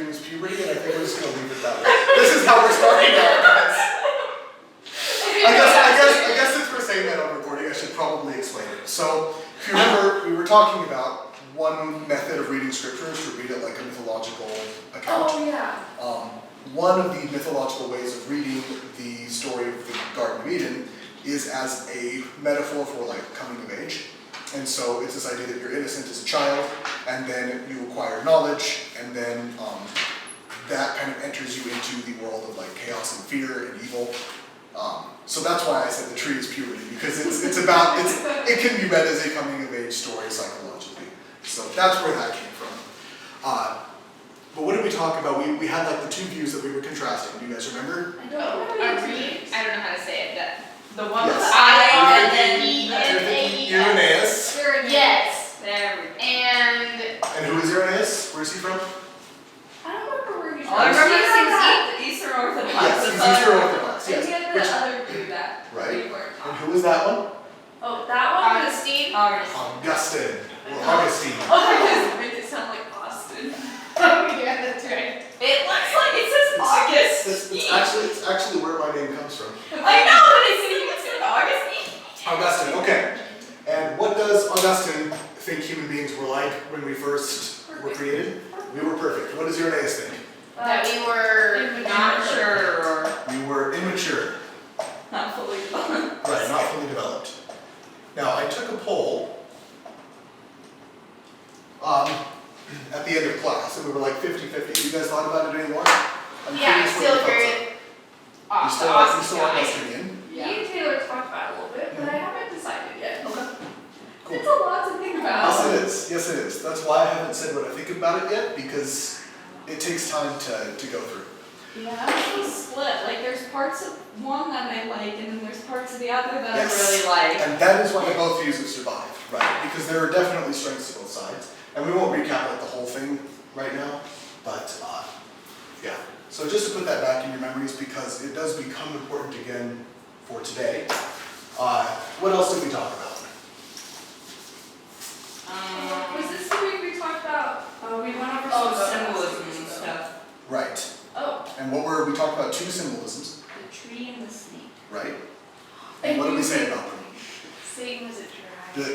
dream is puberty, and I think we're just going to leave it that way. This is how we're starting out, guys. I guess since we're saying that on recording, I should probably explain it. So, if you remember, we were talking about one method of reading scripture is to read it like a mythological account. Oh, yeah. One of the mythological ways of reading the story of the Garden of Eden is as a metaphor for like coming of age. And so it's this idea that you're innocent as a child, and then you acquire knowledge, and then that kind of enters you into the world of like chaos and fear and evil. So that's why I said the tree is puberty, because it can be read as a coming of age story psychologically. So that's where that came from. But what did we talk about? We had like the two views that we were contrasting. Do you guys remember? I don't know how to say it. The one with Yes. I and then E and A. Irenaeus. Yes. There we go. And who is Irenaeus? Where's he from? I don't remember where he's from. I remember that. the Eastern Orthodox. Yes, he's Eastern Orthodox. And Yes. he had the other view that Right. we weren't And talking. who is that one? Oh, that one? Augustine? Augustine. Or Augustine. Oh, make it sound like Austin. Oh, yeah, that's right. It looks like it says August. It's actually where my name comes from. I know, but I said you said Augustine. Augustine, okay. And what does Augustine think human beings were like when we first were created? We were perfect. What does Irenaeus think? That we were Not sure or We were immature. not fully developed. Right, not fully developed. Now, I took a poll at the end of class, and we were like 50-50. You guys thought about it anymore? I'm Yeah, curious what still your thoughts very are. You still Augustinian? Me and Taylor talked about it a little bit, but I haven't decided yet. Okay. Cool. It's a lot to think about. Yes, it is. Yes, it is. That's why I haven't said what I think about it yet, because it takes time to go through. Yeah, I'm so split. Like there's parts of one that I like and then there's parts of the other that Yes. I really like. And that is why both views have survived, right? Because there are definitely strengths to both sides. And we won't recap like the whole thing right now, but yeah. So just to put that back in your memories, because it does become important again for today. What else did we talk about? Was this the week we talked about? We went over Oh, some the symbolism and stuff. Right. Oh, And we talked about two symbolisms, The tree and the snake. right? And What did we you say said- about them? Satan was a dragon.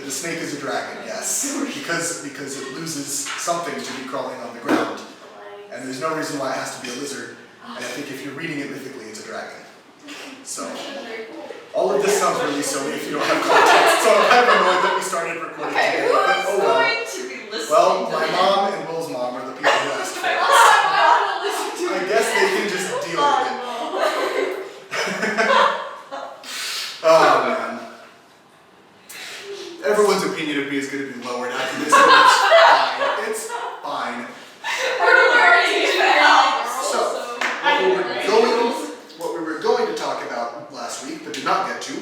The snake is a dragon, yes. Because it loses something to be crawling on the ground. And there's no reason why it has to be a lizard. And I think if you're reading it mythically, it's a dragon. So, Very cool. all of this sounds really silly if you don't have context. So I'm annoyed that we started recording Okay, today. who's But oh well. going to be listening Well, to my this? mom and Will's mom are the people who asked for it. I want to listen to I it. guess they can just deal with it. Oh, Oh man. Everyone's opinion of me is going to be lowered after this, but it's fine. It's fine. We're learning it now. So, what we were going to talk about last week, but did not get to,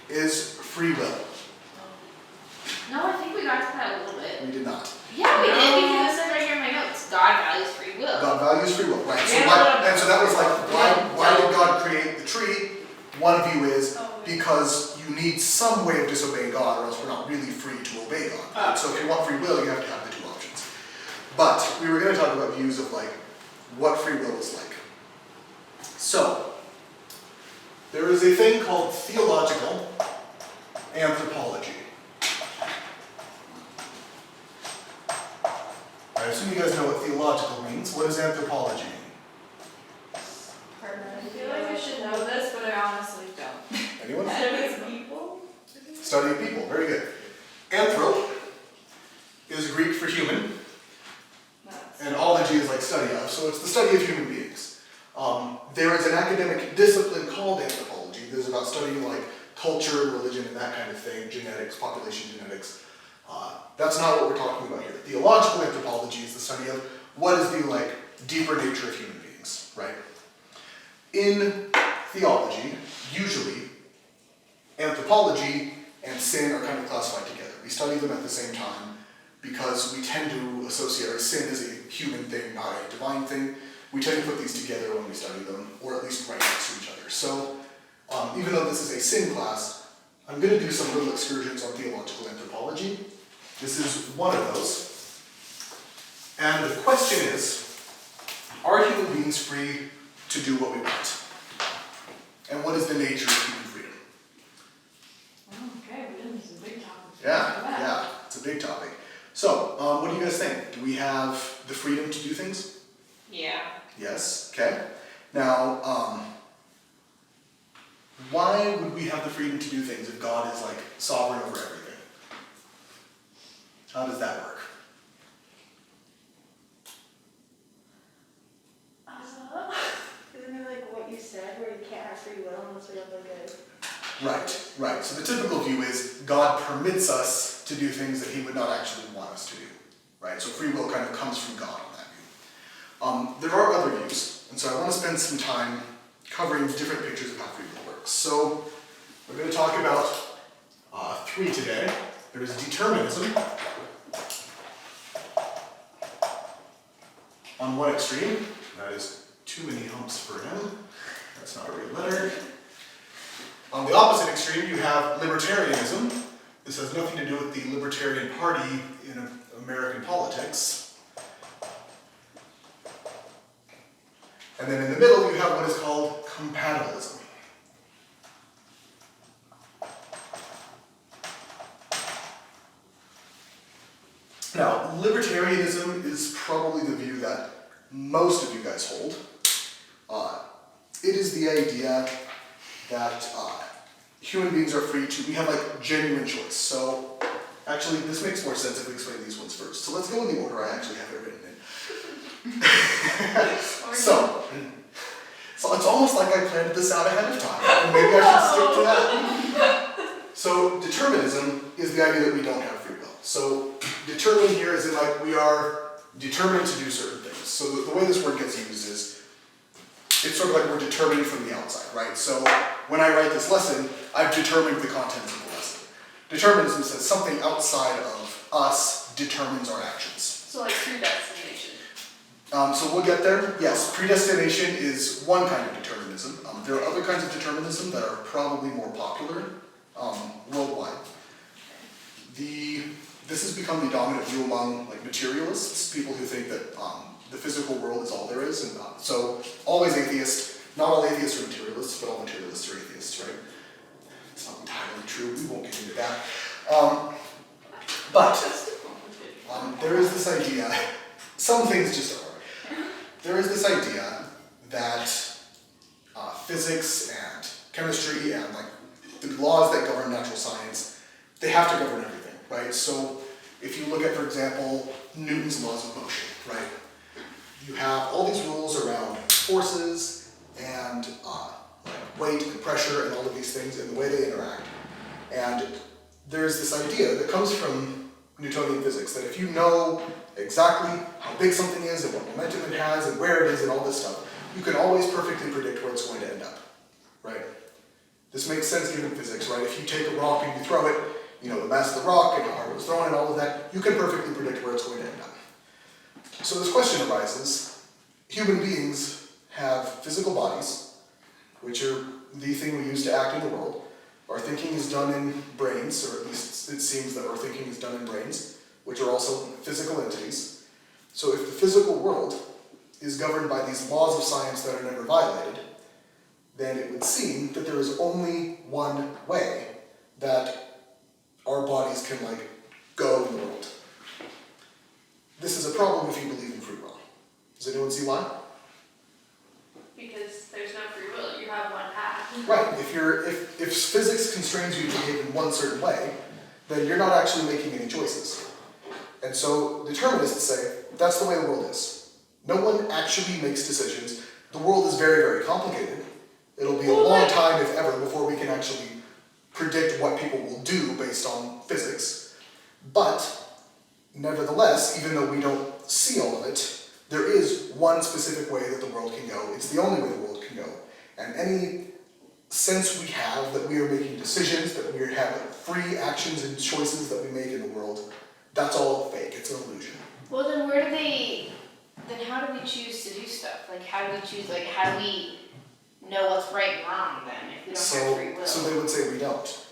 is free will. no, I think we got to that a little bit. We did not. Yeah, we did, because it said right here in my notes, God values free will. God values free will, right? So Yeah. so that was like, why did God create the tree? One view is because you need some way of disobeying God, or else we're not really free to obey God. So if you want free will, you have to have the two options. But we were going to talk about views of like what free will is like. So there is a thing called theological anthropology. I assume you guys know what theological means. What does anthropology mean? I feel like I should know this, but I honestly don't. Anyone? People? Study of people. Very good. Anthrop is Greek for human, and ology is like study of, so it's the study of human beings. There is an academic discipline called anthropology. There's about studying like culture, religion, and that kind of thing, genetics, population genetics. That's not what we're talking about here. Theological anthropology is the study of what is the like deeper nature of human beings, right? In theology, usually, anthropology and sin are kind of classified together. We study them at the same time because we tend to associate our sin as a human thing, not a divine thing. We tend to put these together when we study them, or at least right next to each other. So, even though this is a sin class, I'm going to do some little excursions on theological anthropology. This is one of those. And the question is, human beings free to do what we want? And what is the nature of human freedom? Okay, well, this is a big topic. Yeah, it's a big topic. So, what do you guys think? Do we have the freedom to do things? Yeah. Yes, okay. Now, why would we have the freedom to do things if God is like sovereign over everything? How does that work? Isn't it like what you said, where you can't have free will unless we have like a... Right. So the typical view is God permits us to do things that he would not actually want us to do. Right? So free will kind of comes from God on that view. There are other views, and so I want to spend some time covering different pictures of how free will works. So we're going to talk about three today. There's determinism on one extreme. That is too many humps for him. That's not a real letter. On the opposite extreme, you have libertarianism. This has nothing to do with the Libertarian Party in American politics. And then in the middle, you have what is called compatibilism. Now, libertarianism is probably the view that most of you guys hold. It is the idea that human beings are free to, we have like genuine choice. So actually this makes more sense if we explain these ones first. So let's go in the order I actually have it written in. So it's almost like I planned this out ahead of time, and maybe I should stick to that. So determinism is the idea that we don't have free will. So determined here is in like we are determined to do certain things. So the way this word gets used is, it's sort of like we're determined from the outside, right? So when I write this lesson, I've determined the contents of the lesson. Determinism says something outside of us determines our actions. So like predestination. So we'll get there. Yes, predestination is one kind of determinism. There are other kinds of determinism that are probably more popular worldwide. This has become the dominant view among like materialists, people who think that the physical world is all there is, and so always atheist. Not all atheists are materialists, but all materialists are atheists, right? It's not entirely true. We won't get into that. But there is this idea. Some things just are. There is this idea that physics and chemistry and like the laws that govern natural science, they have to govern everything, right? So if you look at, for example, Newton's laws of motion, right? You have all these rules around forces and like weight and pressure and all of these things and the way they interact. And there's this idea that comes from Newtonian physics that if you know exactly how big something is and what momentum it has and where it is and all this stuff, you can always perfectly predict where it's going to end up, right? This makes sense given physics, right? If you take a rock and you throw it, you know the mass of the rock and how hard it was thrown and all of that, you can perfectly predict where it's going to end up. So this question arises, human beings have physical bodies, which are the thing we use to act in the world. Our thinking is done in brains, or at least it seems that our thinking is done in brains, which are also physical entities. So if the physical world is governed by these laws of science that are never violated, then it would seem that there is only one way that our bodies can like go in the world. This is a problem if you believe in free will. Does anyone see why? Because there's no free will, you have one path. Right, if physics constrains you to behave in one certain way, then you're not actually making any choices. And so determinists say, that's the way the world is. No one actually makes decisions. The world is very, very complicated. It'll be a long time, if ever, before we can actually predict what people will do based on physics. But nevertheless, even though we don't see all of it, there is one specific way that the world can go. It's the only way the world can go. And any sense we have that we are making decisions, that we have free actions and choices that we make in the world, that's all fake. It's an illusion. Well, then then how do we choose to do stuff? Like, how do we choose, like, how do we know what's right and wrong then if we don't have free will? So they would say we don't.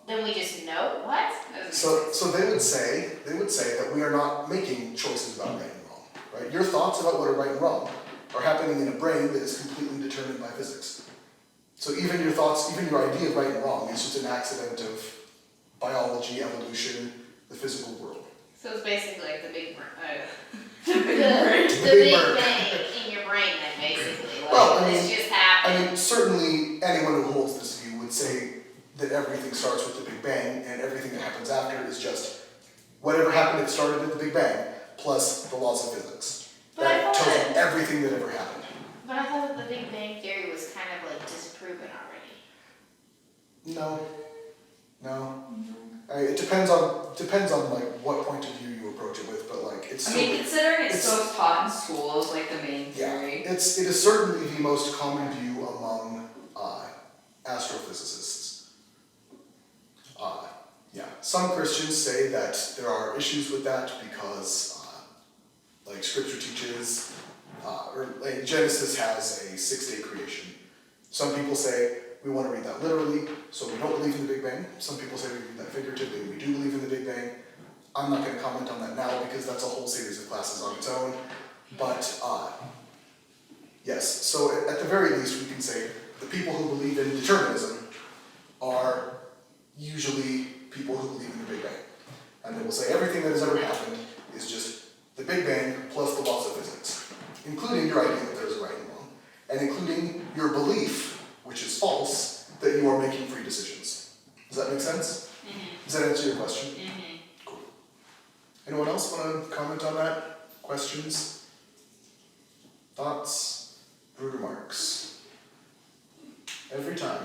Then we just know? What? So they would say that we are not making choices about right and wrong, right? Your thoughts about what are right and wrong, are happening in a brain that is completely determined by physics. So even your thoughts, even your idea of right and wrong is just an accident of biology, evolution, the physical world. So it's basically like the big The big the big big bird. bang in your brain then basically. Like Well, I this mean- just happened. I mean, certainly anyone who holds this view would say that everything starts with the Big Bang and everything that happens after is just whatever happened that started at the Big Bang plus the laws of physics. But I That thought tells that- you everything that ever happened. But I thought that the Big Bang Theory was kind of like disproven already. No. It depends on like what point of view you approach it with, but like it's I still, mean, considering it's it's- so taught in school is like the main yeah, theory. it is certainly the most common view among astrophysicists. Yeah, some Christians say that there are issues with that because like Scripture teaches, or like Genesis has a 6-day creation. Some people say we want to read that literally, so we don't believe in the Big Bang. Some people say we read that figuratively, we do believe in the Big Bang. I'm not going to comment on that now because that's a whole series of classes on its own. But yes, so at the very least we can say the people who believe in determinism are usually people who believe in the Big Bang. And they will say everything that has ever happened is just the Big Bang plus the laws of physics, including your idea that there's a right and wrong, and including your belief, which is false, that you are making free decisions. Does that make sense? Mm-hmm. Does that answer your question? Mm-hmm. Cool. Anyone else want to comment on that? Questions? Thoughts? Rude remarks? Every time.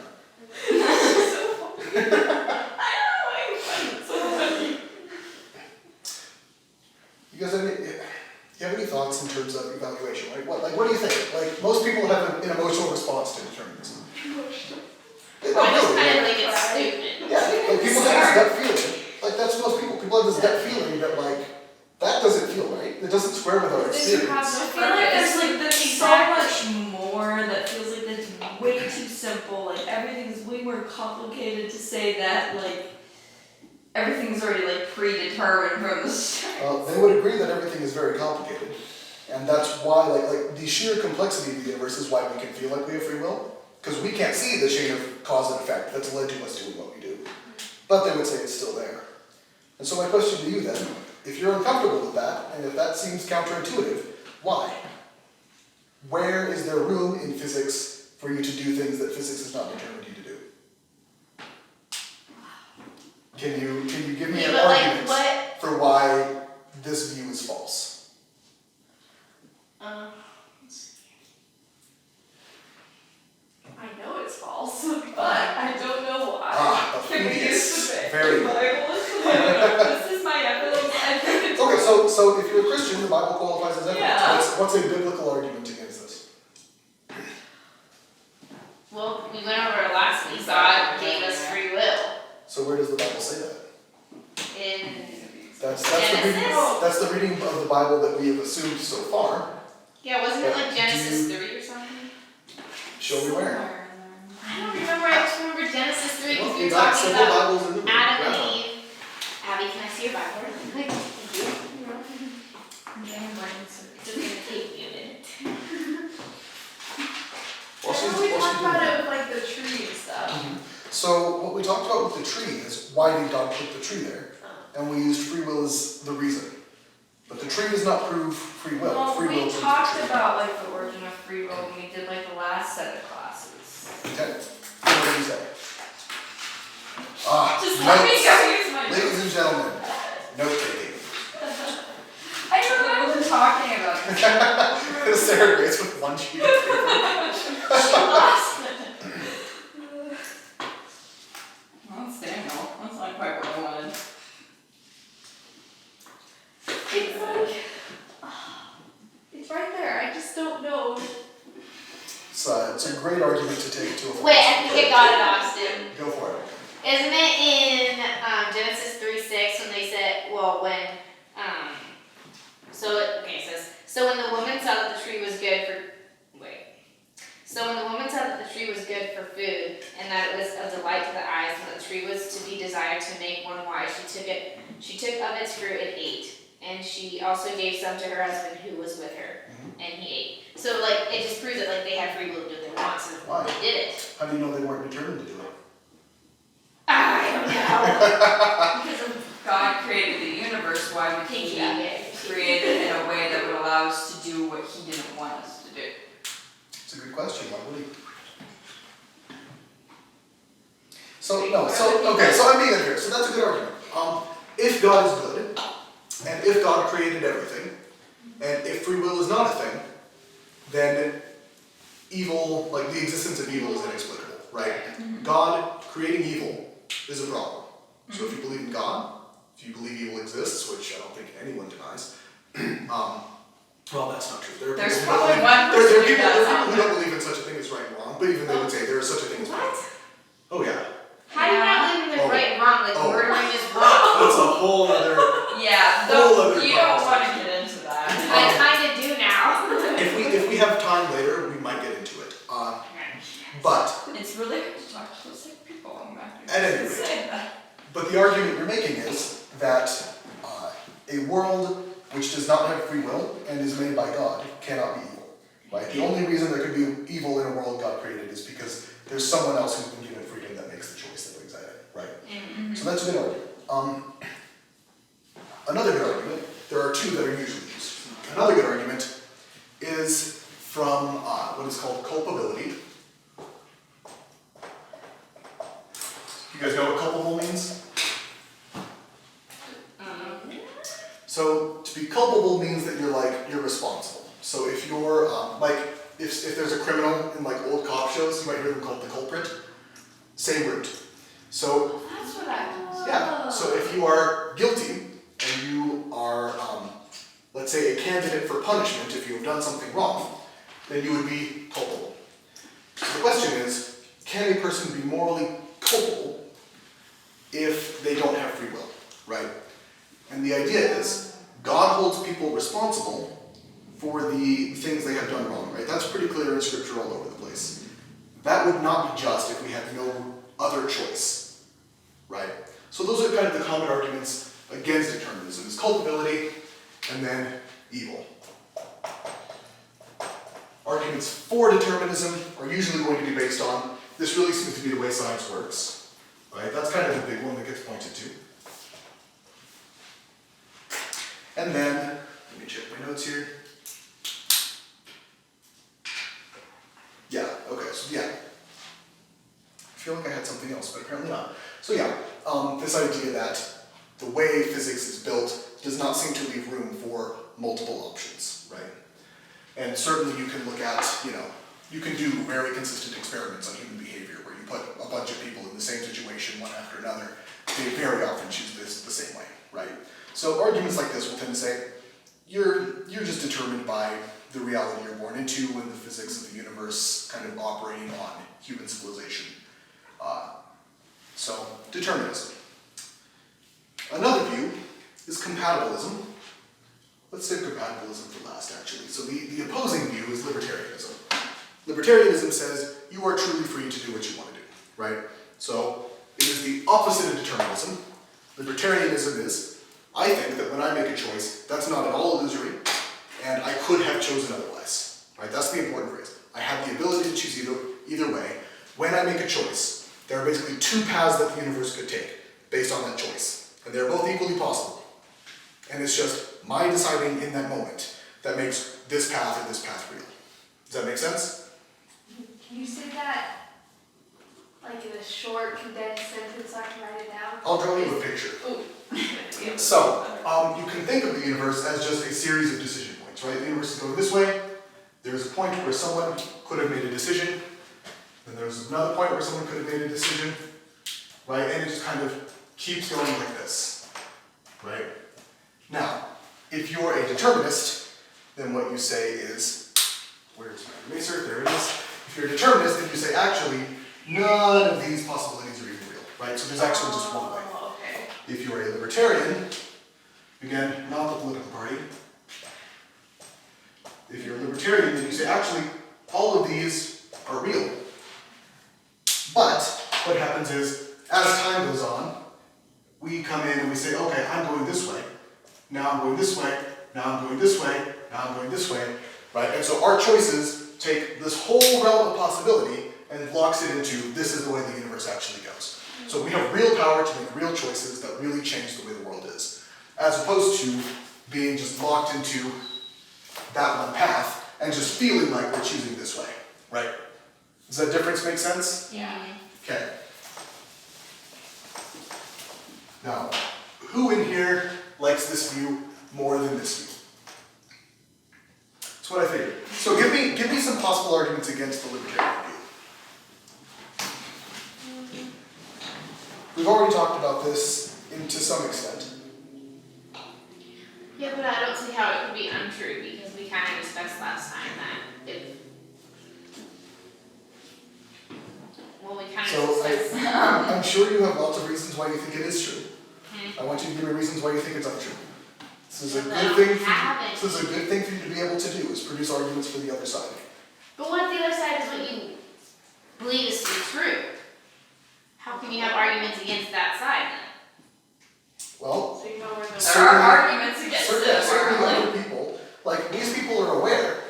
You guys have any thoughts in terms of evaluation? What do you think? Like, most people have an emotional response to determinism. They don't I just really, kind of like- think it's stupid. Yeah, like people have this gut feeling. Like, that's most people. People have this gut feeling that, like, that doesn't feel right. It doesn't square with our This you have experience. I feel like there's like there's so Exactly. much more that feels like that's way too simple. Like everything's way more complicated to say that like everything's already like predetermined from the start. They would agree that everything is very complicated. And that's why, like the sheer complexity of the universe is why we can feel like we have free will. Because we can't see the chain of cause and effect that's led to us doing what we do. But they would say it's still there. And so my question to you then, if you're uncomfortable with that, and if that seems counterintuitive, why? Where is there room in physics for you to do things that physics has not determined you to do? Can you give me Yeah, an but like argument what? for why this view is false? I know it's false, but I don't know why. Ah, Can we use obedience. the Very good. Bible? This is my evidence. I think it's Okay, so if you're a Christian, the Bible qualifies as evidence. Yeah. What's a biblical argument against this? Well, we went over it last week. God gave us free will. So where does the Bible say that? In That's the reading, Genesis? that's the reading of the Bible that we have assumed so far. Yeah, wasn't it But like do Genesis you- 3 or something? Show me where. I don't remember. I just remember Genesis 3 because Well, we you were got talking several about Bibles in the room. Adam Grab and one. Eve. Abby, can I see your Bible? Thank you. It's just gonna take me a minute. While she's we doing talked about that. it with like the tree and stuff. So what we talked about with the tree is why did God put the tree there? And we used free will as the reason. But the tree does not prove free will. Well, Free will we proves the talked tree. about like the origin of free will when we did like the last set of classes. Okay. What did you say? Just let me notes. go use my Ladies and gentlemen, note taking. I don't know what we're talking about. Sarah Grace with one sheet of paper. She lost it. Well, that's Daniel. That's not quite what I wanted. It's like, it's right there, I just don't know. It's a great argument to take to a Wait, I think I got it, Austin. Go for it. Isn't it in Genesis 3:6 when they said, well, when, it says, so when the woman saw that the tree was good for, so when the woman saw that the tree was good for food, and that it was a delight to the eyes, and that the tree was to be desired to make one wise, she took of its fruit and ate. and she also gave some to her husband who was with her, Mhm. and he ate. So like, it just proves that like they have free will to do what they want, so Why? they did it. How do you know they weren't determined to do it? I don't know. Because if God created the universe, why would he create it in a way that would allow us to do what he didn't want us to do? It's a good question. Why would he? So I'm being in here. So that's a good argument. If God is good, and if God created everything, and if free will is not a thing, then evil, like the existence of evil, is inexplicable, right? God creating evil is a problem. So if you believe in God, if you believe evil exists, which I don't think anyone denies, well, that's not true. There are There's people probably who one there person are who people does who don't believe in such a thing as right and wrong, but even they would say there is such a thing as right. What? Oh yeah. How do you not believe in there's Oh. right and wrong? Like Oh. murdering is wrong. That's a whole other. Yeah, Whole though, other you don't want to conversation. get into that. I kinda do now. If we have time later, we might get into it. But It's really hard to talk to sick people. I'm not At any gonna rate. say that. But the argument you're making is that a world which does not have free will and is made by God cannot be evil, right? The only reason there could be evil in a world God created is because there's someone else who's been given freedom that makes the choice that brings that in, right? So that's a good argument. Another good argument, there are two that are usually used. Another good argument is from what is called culpability. You guys know what culpable means? So to be culpable means that you're responsible. So if you're if there's a criminal in like old cop shows, you might hear them called the culprit. Same root. So That's what I was. yeah. So if you are guilty and you are let's say a candidate for punishment if you have done something wrong, then you would be culpable. So the question is, can a person be morally culpable if they don't have free will, right? And the idea is, God holds people responsible for the things they have done wrong, right? That's pretty clear in scripture all over the place. That would not be just if we had no other choice, right? So those are kind of the common arguments against determinism, is culpability and then evil. Arguments for determinism are usually going to be based on, this really seems to be the way science works, right? That's kind of the big one that gets pointed to. And then, let me check my notes here. Yeah, okay, so yeah. I feel like I had something else, but apparently not. So yeah, this idea that the way physics is built does not seem to leave room for multiple options, right? And certainly you can look at, you can do very consistent experiments on human behavior where you put a bunch of people in the same situation, one after another. They very often choose this the same way, right? So arguments like this will tend to say, you're just determined by the reality you're born into and the physics of the universe kind of operating on human civilization. So, determinism. Another view is compatibilism. Let's save compatibilism for last, actually. So the opposing view is libertarianism. Libertarianism says you are truly free to do what you want to do, right? So it is the opposite of determinism. Libertarianism is, I think that when I make a choice, that's not at all illusory, and I could have chosen otherwise, right? That's the important phrase. I have the ability to choose either way. When I make a choice, there are basically two paths that the universe could take based on that choice, and they're both equally possible. And it's just my deciding in that moment that makes this path or this path real. Does that make sense? Can you say that like in a short, condensed sentence so I can write it down? I'll draw you a picture. Ooh. So, you can think of the universe as just a series of decision points, right? The universe is going this way. There's a point where someone could have made a decision. Then there's another point where someone could have made a decision, right? And it just kind of keeps going like this, right? Now, if you're a determinist, then what you say is, where's my eraser? There it is. If you're a determinist, then you say, actually, none of these possibilities are even real, right? So there's actually just one way. Okay. If you're a libertarian, again, not the political party. If you're a libertarian, then you say, actually, all of these are real. But what happens is, as time goes on, we come in and we say, okay, I'm going this way. now I'm going this way, now I'm going this way, now I'm going this way, right? And so our choices take this whole realm of possibility and locks it into this is the way the universe actually goes. So we have real power to make real choices that really change the way the world is, as opposed to being just locked into that one path and just feeling like we're choosing this way, right? Does that difference make sense? Yeah. Okay. Now, who in here likes this view more than this view? That's what I figured. So give me some possible arguments against the libertarian view. We've already talked about this to some extent. Yeah, but I don't see how it could be untrue because we kind of discussed last time that if. Well, we kind of So discussed. I'm sure you have lots of reasons why you think it is true. I want you to give me reasons why you think it's untrue. This is a good thing. This is a good thing for you to be able to do, is produce arguments for the other side. But what if the other side is what you believe is to be true? How can you have arguments against that side then? Well, So you know where the. There are arguments against it, certainly apparently. other people, like these people are aware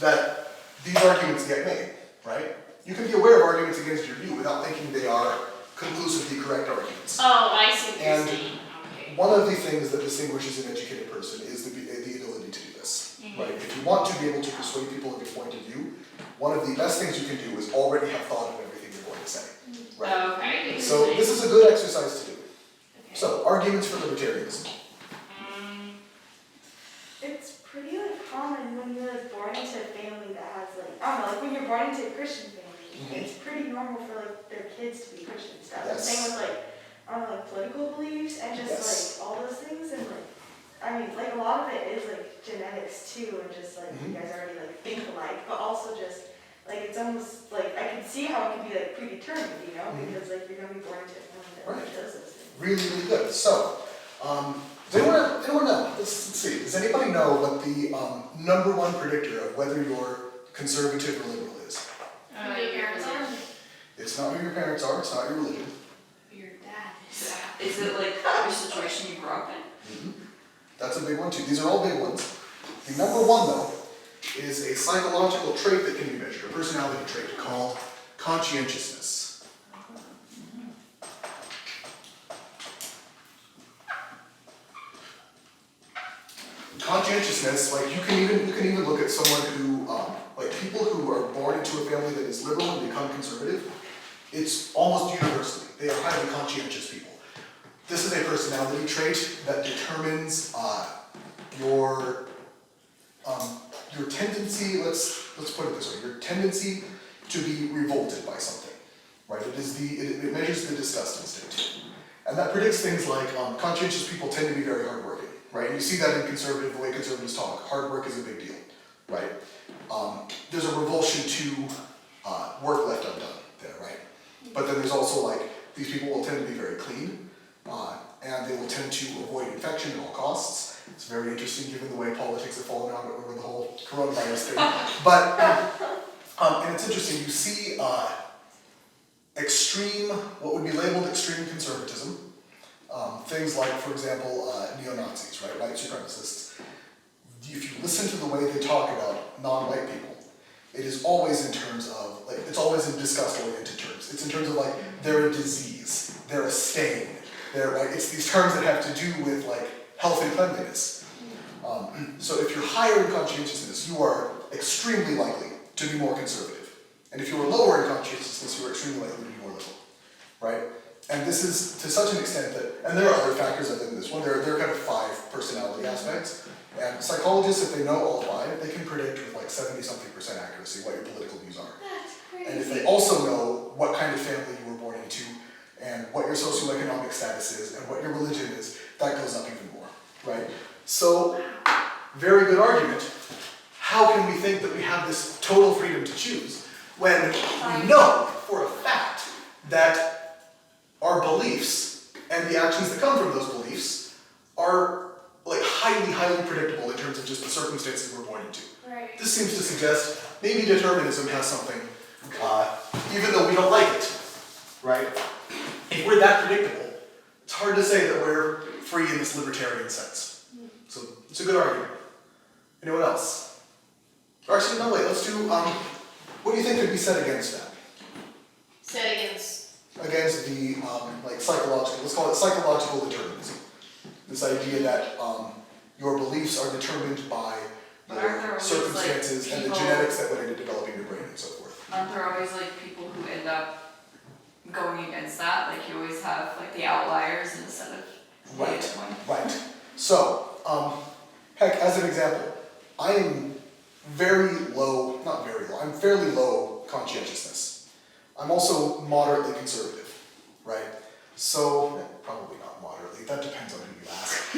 that these arguments get made, right? You can be aware of arguments against your view without thinking they are conclusively correct arguments. Oh, I see what you're And saying. Okay. one of the things that distinguishes an educated person is the ability to do this, right? If you want to be able to persuade people of your point of view, one of the best things you can do is already have thought of everything you're going to say, right? Okay. So this is a good exercise to do. Okay. So, arguments for libertarianism. It's pretty like common when you're like born into a family that has like, I don't know, like when you're born into a Christian family, it's pretty normal for like their kids to be Christian stuff. The Yes. same with like, I don't know, like political beliefs and just Yes. like all those things and like, I mean, like a lot of it is like genetics too and just like you guys already like think alike, but also just like it's almost like I can see how it can be like predetermined, you know, because like you're gonna be born into a family that like, does those things. Really, really good. So, does anyone know? Let's see. Does anybody know what the number one predictor of whether you're conservative or liberal is? Your parents are. It's not who your parents are. It's not your religion. Your dad Is it like your situation you grew up in? That's a big one too. These are all big ones. The number one though is a psychological trait that can be measured, a personality trait called conscientiousness. Conscientiousness, like you can even look at someone who, like people who are born into a family that is liberal and become conservative, it's almost universally, they are highly conscientious people. This is a personality trait that determines your tendency, let's put it this way, your tendency to be revolted by something, right? It measures the disgust instinct. And that predicts things like conscientious people tend to be very hardworking, right? And you see that in the way conservatives talk. Hard work is a big deal, right? There's a revulsion to work left undone there, right? But then there's also like, these people will tend to be very clean, and they will tend to avoid infection at all costs. It's very interesting given the way politics have fallen out over the whole coronavirus thing. But, and it's interesting, you see extreme, what would be labeled extreme conservatism. Things like, for example, neo-Nazis, right, white supremacists. If you listen to the way they talk about non-white people, it is always in terms of, like, it's always in disgust-oriented terms. It's in terms of, like, they're a disease, they're a stain, right, it's these terms that have to do with, like, health and cleanliness. So if you're higher in conscientiousness, you are extremely likely to be more conservative. And if you are lower in conscientiousness, you are extremely likely to be more liberal, right? And this is to such an extent that, and there are other factors other than this one, there are kind of 5 personality aspects. And psychologists, if they know all 5, they can predict with like 70-something% accuracy what your political views are. That's crazy. And if they also know what kind of family you were born into, and what your socioeconomic status is, and what your religion is, that goes up even more, right? So, very good argument. How can we think that we have this total freedom to choose when we know for a fact that our beliefs and the actions that come from those beliefs are like highly, highly predictable in terms of just the circumstances we're born into. Right. This seems to suggest maybe determinism has something, even though we don't like it, right? If we're that predictable, it's hard to say that we're free in this libertarian sense. It's a good argument. Anyone else? Or actually, no, wait, let's do, what do you think could be said against that? Said against. Against the, like, psychological, let's call it psychological determinism. This idea that, your beliefs are determined by But aren't there your always, circumstances like, and the people- genetics that went into developing your brain and so forth. Aren't there always like people who end up going against that? Like you always have like the outliers instead of the Right. other one. Right. So, heck, as an example, I am very low, not very low, I'm fairly low conscientiousness. I'm also moderately conservative, right? So, probably not moderately, that depends on who you ask.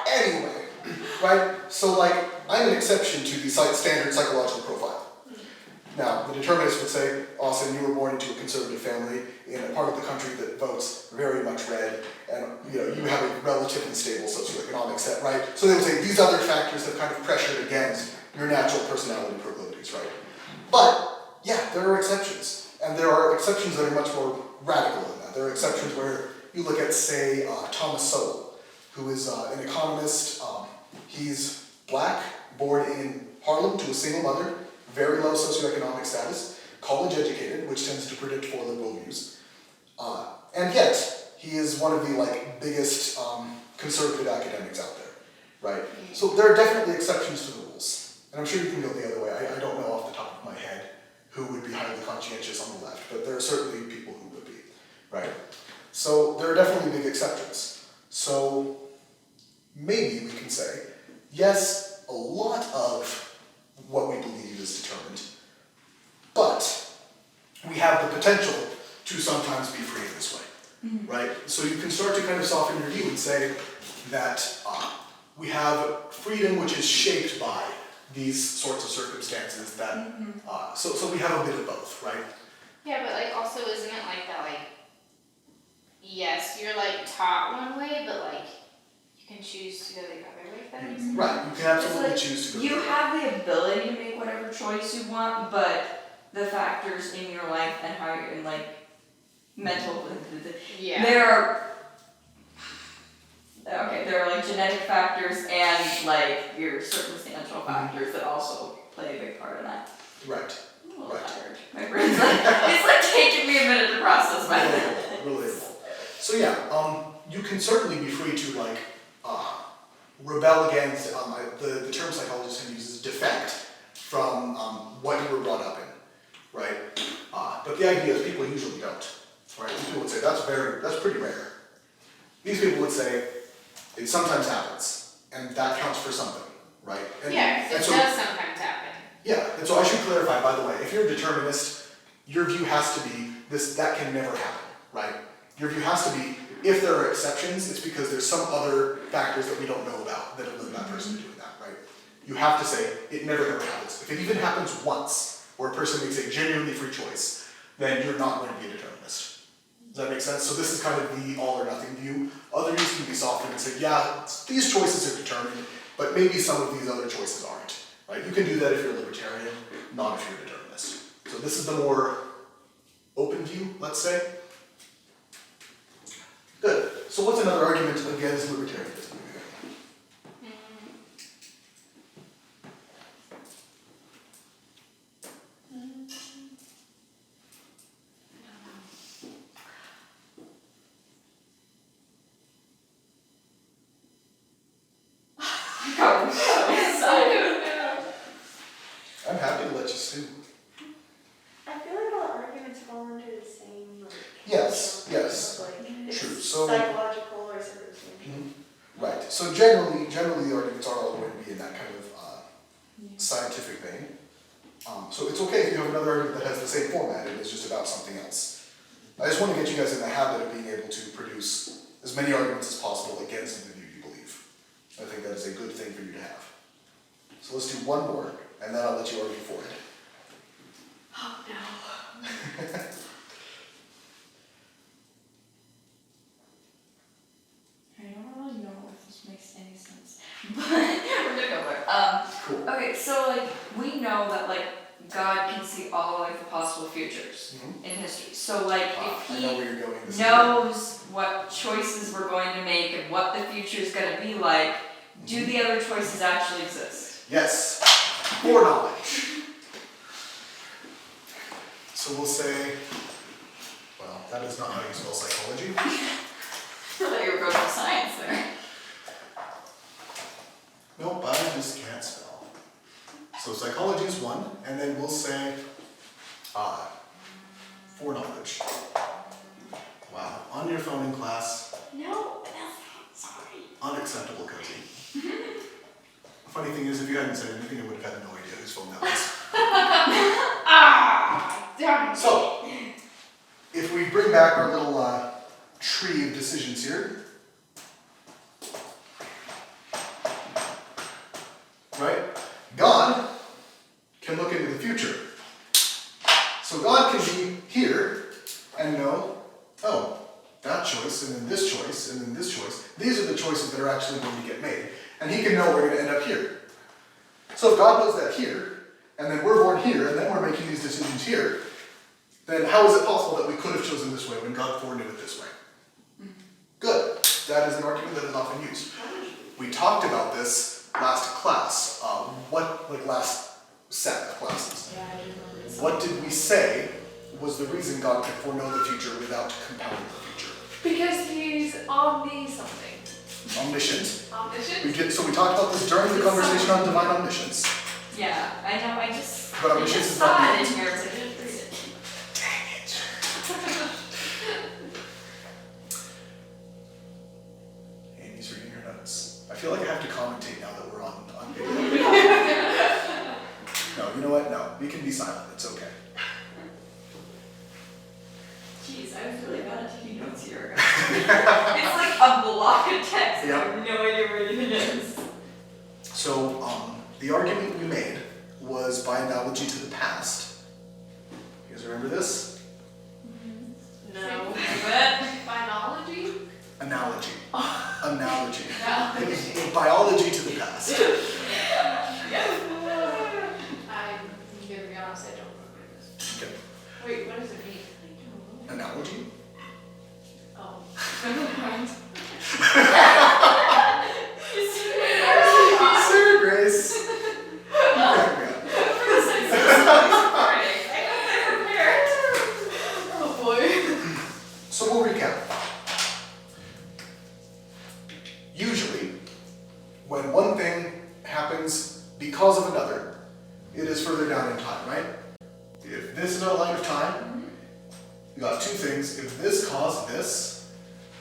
Anyway, right? So, like, I'm an exception to the standard psychological profile. Now, the determinists would say, Austin, you were born into a conservative family in a part of the country that votes very much red, and you have a relatively stable socioeconomic set, right? So they would say these other factors have kind of pressured against your natural personality proclivities, right? But, yeah, there are exceptions. And there are exceptions that are much more radical than that. There are exceptions where you look at, say, Thomas Sowell, who is an economist. He's black, born in Harlem to a single mother, very low socioeconomic status, college educated, which tends to predict for liberal views. And yet, he is one of the biggest conservative academics out there, right? So there are definitely exceptions to the rules. And I'm sure you can go the other way. I don't know off the top of my head who would be highly conscientious on the left, but there are certainly people who would be, right? So there are definitely big exceptions. So maybe we can say, yes, a lot of what we believe is determined, but we have the potential to sometimes be free in this way, right? So you can start to kind of soften your view and say that we have freedom which is shaped by these sorts of circumstances that, so we have a bit of both, right? Yeah, but also isn't it like that, yes, you're taught one way, but you can choose to go the other way, if that makes sense? Right, you can absolutely It's choose to go. You have the ability to make whatever choice you want, but the factors in your life and how you're in mental, Yeah. there are genetic factors and your circumstantial factors that also play a big part in that. Right. I'm a little Right. tired. My brain's it's taking me a minute to process my Relatable. So yeah, you can certainly be free to rebel against the term psychologists can use is defect from what you were brought up in, right? But the idea is people usually don't, right? These people would say that's pretty rare. These people would say it sometimes happens, and that counts for something, right? And, Yeah, it and does so, sometimes happen. yeah, and so I should clarify, by the way, if you're a determinist, your view has to be that can never happen, right? Your view has to be, if there are exceptions, it's because there's some other factors that we don't know about that have led that person to doing that, right? You have to say, it never ever happens. If it even happens once, where a person makes a genuinely free choice, then you're not going to be a determinist. Does that make sense? So this is kind of the all or nothing view. Other views can be softened and say, yeah, these choices are determined, but maybe some of these other choices aren't, right? You can do that if you're a libertarian, not if you're a determinist. So this is the more open view, let's say. Good. So what's another argument against libertarianism? I'm happy to let you stew. I feel like all the arguments fall under the same, Yes, you know, yes. it's True. So psychological or circumstantial. right. So generally the arguments are all going to be in that kind of scientific vein. So it's okay if you have another argument that has the same format and is just about something else. I just want to get you guys in the habit of being able to produce as many arguments as possible against the view you believe. I think that is a good thing for you to have. So let's do one more, and then I'll let you argue for it. Oh no. I don't really know if this makes any sense, but we're gonna go there. Cool. Okay, so we know that God can see all the possible futures in history. So if I know He where you're going. This knows what choices we're going to make and what the future is going to be like, Do the other choices actually exist? Yes, foreknowledge. So we'll say, well, that is not how you spell psychology. I thought you were going for science there. Nope, I just can't spell. So psychology is one, and then we'll say foreknowledge. Wow, on your phone in class, No, that's not. Sorry. unacceptable, Cozy. Funny thing is, if you hadn't said anything, I would have had no idea whose phone that was. Ah, darn it. So, if we bring back our little tree of decisions here, right? God can look into the future. So God can be here and know, oh, that choice, and then this choice, and then this choice. These are the choices that are actually going to get made. And he can know we're going to end up here. So if God knows that here, and then we're born here, and then we're making these decisions here, then how is it possible that we could have chosen this way when God foreknew it this way? Good. That is an argument that is often used. We talked about this last class. Last set of classes. Yeah, I remember this. What did we say was the reason God could foreknow the future without compelling the future? Because he's omni-something. Omniscient. Omniscient? So we talked about this during the conversation on divine omniscience. Yeah, I know, I just. But I omniscience just is not saw it meant. in here, I was like, I didn't read it. Dang it. Amy's reading her notes. I feel like I have to commentate now that we're on video. No, you know what? No, we can be silent. It's okay. Jeez, I was really bad at taking notes here. It's like a block of text, and I have no idea where anything is. So, the argument we made was by analogy to the past. You guys remember this? No. But biology? Analogy. Analogy. No. It was biology to the past. I'm gonna be honest, I don't remember this. Okay. Wait, what does it mean? Analogy? Oh, never mind. Sarah Grace. Oh boy. So we'll recap. Usually, when one thing happens because of another, it is further down in time, right? If this is our line of time, you got two things. If this caused this,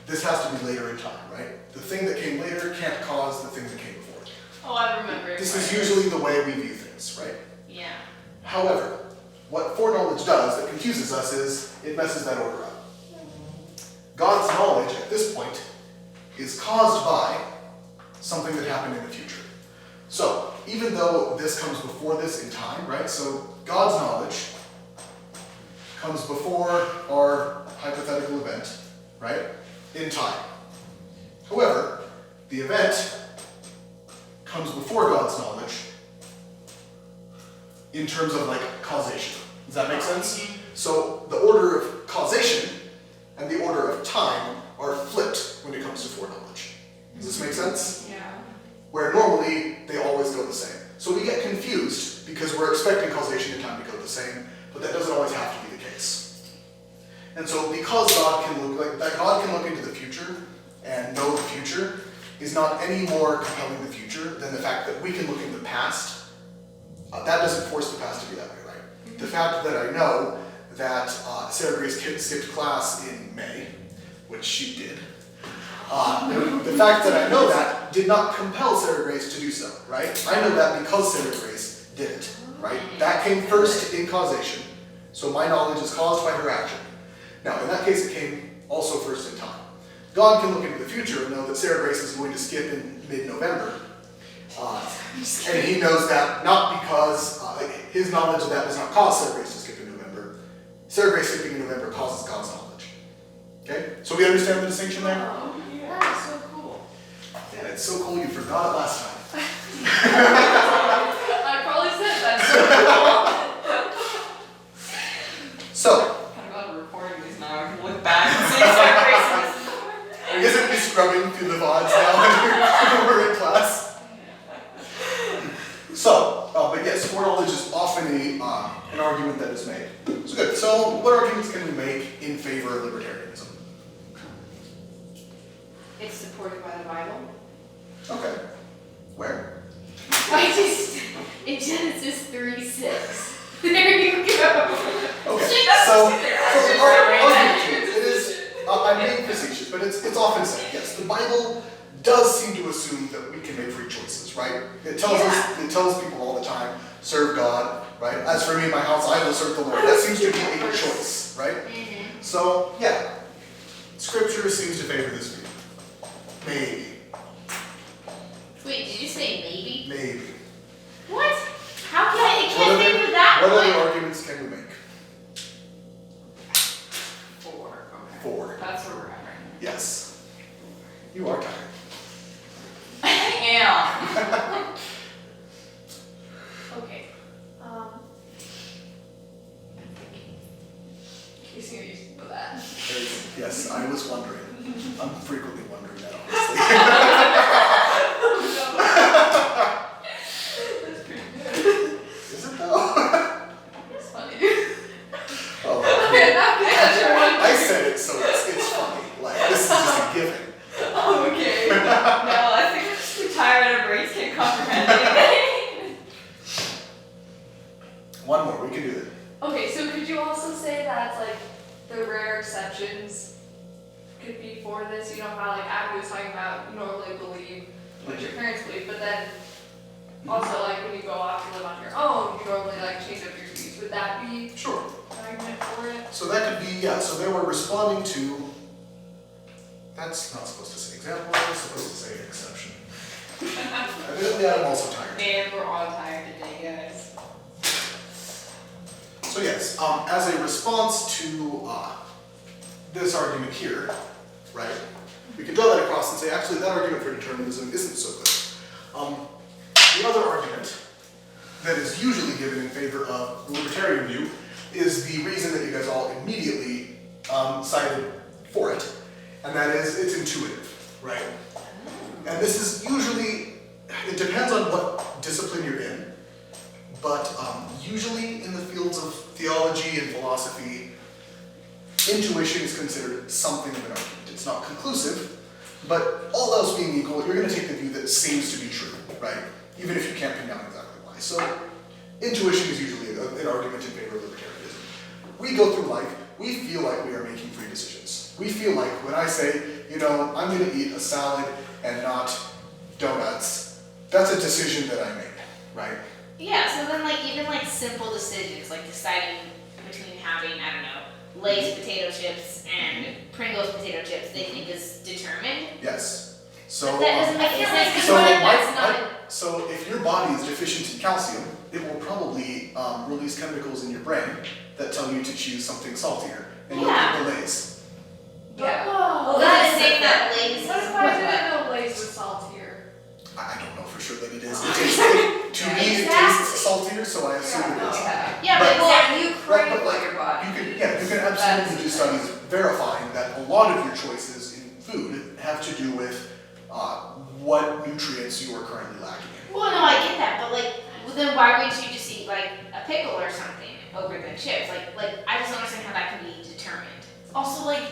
this has to be later in time, right? The thing that came later can't cause the thing that came before. Oh, I remember it. This is usually the way we view things, right? Yeah. However, what foreknowledge does that confuses us is it messes that order up. God's knowledge at this point is caused by something that happened in the future. So, even though this comes before this in time, right? So, God's knowledge comes before our hypothetical event, right? In time. However, the event comes before God's knowledge in terms of like causation. Does that make sense? So the order of causation and the order of time are flipped when it comes to foreknowledge. Does this make sense? Yeah. Where normally they always go the same. So we get confused because we're expecting causation and time to go the same, but that doesn't always have to be the case. And so because God can look into the future and know the future is not any more compelling the future than the fact that we can look in the past. That doesn't force the past to be that way, right? The fact that I know that Sarah Grace skipped class in May, which she did, the fact that I know that did not compel Sarah Grace to do so, right? I know that because Sarah Grace did it, right? That came first in causation, so my knowledge is caused by her action. Now, in that case, it came also first in time. God can look into the future and know that Sarah Grace is going to skip in mid-November. And he knows that not because his knowledge of that does not cause Sarah Grace to skip in November. Sarah Grace skipping in November causes God's knowledge. Okay? So we understand the distinction there? Oh, yeah, so cool. Yeah, it's so cool you forgot it last time. I probably said that. So, Kind of glad we're recording these now. I can look back and see Sarah Grace. isn't we scrubbing through the VODs now when we're in class? argument that is made. So good. So what arguments can we make in favor of libertarianism? It's supported by the Bible. Okay. Where? In Genesis 3:6. There you go. Okay. That's So argument it is, I'm being facetious, but it's often said, yes, the Bible does seem to assume that we can make free choices, right? It tells people all the time, serve God, right? As for me and my house, I will serve the Lord. That seems to be a choice, right? Mm-hmm. So, yeah, Scripture seems to favor this view. Maybe. Wait, did you say maybe? Maybe. What? How can it can't favor that What one? other arguments can we make? 4. Okay. 4. That's where we're at right Yes. You are tired. now. I am. Okay. He's gonna use that. Yes, I was wondering. I'm frequently wondering that, honestly. That's pretty good. Is it though? It's funny. Oh, Okay, not I said it, so it's funny. Like, this is just a given. Okay. No, I think we're just too tired and our brains can't comprehend anything. One more, we can do it. Okay, so could you also say that like the rare exceptions could be for this? You know how like Abby was talking about you normally believe what your parents believe, but then also like when you go off to live on your own, you normally like change up your views. Would that be Sure. an argument for it? So that could be, yeah, so they were responding to, that's not supposed to say example, it's supposed to say exception. Evidently, I'm also tired. Man, we're all tired today, guys. So yes, as a response to this argument here, right, we can draw that across and say, actually, that argument for determinism isn't so good. The other argument that is usually given in favor of the libertarian view is the reason that you guys all immediately cited for it, and that is it's intuitive, right? And this is usually, it depends on what discipline you're in, but usually in the fields of theology and philosophy, intuition is considered something of an argument. It's not conclusive, but all else being equal, you're going to take the view that seems to be true, right? Even if you can't pin down exactly why. So intuition is usually an argument in favor of libertarianism. We go through life, we feel like we are making free decisions. We feel like when I say, you know, I'm going to eat a salad and not donuts, that's a decision that I made, right? Yeah, so then like even like simple decisions, like deciding between having, I don't know, Lay's potato chips and Pringles potato chips, they think is determined. Yes. So, But that doesn't make any sense because so, that's not. so if your body is deficient in calcium, it will probably release chemicals in your brain that tell you to choose something saltier, and you'll Yeah. pick the Lay's. Yeah. Well, that is saying that Lay's. What if I didn't know Lay's was saltier? I don't know for sure that it is. It tastes, to me, it tastes saltier, so I assume it is. Okay. Yeah, but Well, you But crave like, what your body. you can absolutely do studies verifying that a lot of your choices in food have to do with what nutrients you are currently lacking in. Well, no, I get that, but like, well, then why would you just eat like a pickle or something over the chips? Like I just don't understand how that can be determined. Also, like,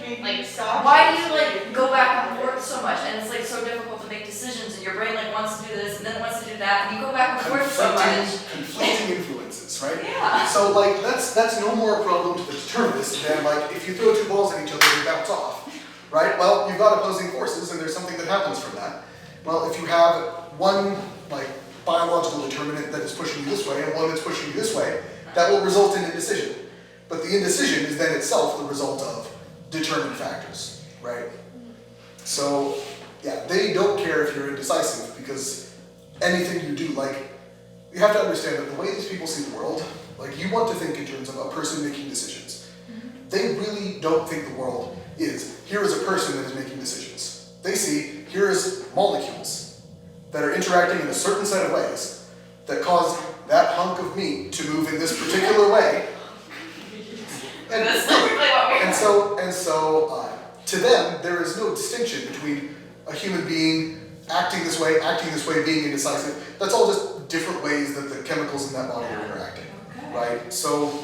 stop. why do you like go back and forth so much? And it's like so difficult to make decisions, and your brain like wants to do this and then wants to do that, and you go back and forth so much. Conflicting influences, right? Yeah. So like that's no more a problem to the determinist than like if you throw two balls at each other they bounce off, right? Well, you've got opposing forces and there's something that happens from that. Well, if you have one like biological determinant that is pushing you this way and one that's pushing you this way, that will result in indecision. But the indecision is then itself the result of determined factors, right? So yeah, they don't care if you're indecisive because anything you do, like, you have to understand that the way these people see the world, like, you want to think in terms of a person making decisions. They really don't think the world is, here is a person that is making decisions. They see, here is molecules that are interacting in a certain set of ways that cause that hunk of meat to move in this particular way. And That's literally what we and so to them, there is no distinction between a human being acting this way, being indecisive. That's all just different ways that the chemicals in that body are interacting, Okay. right? So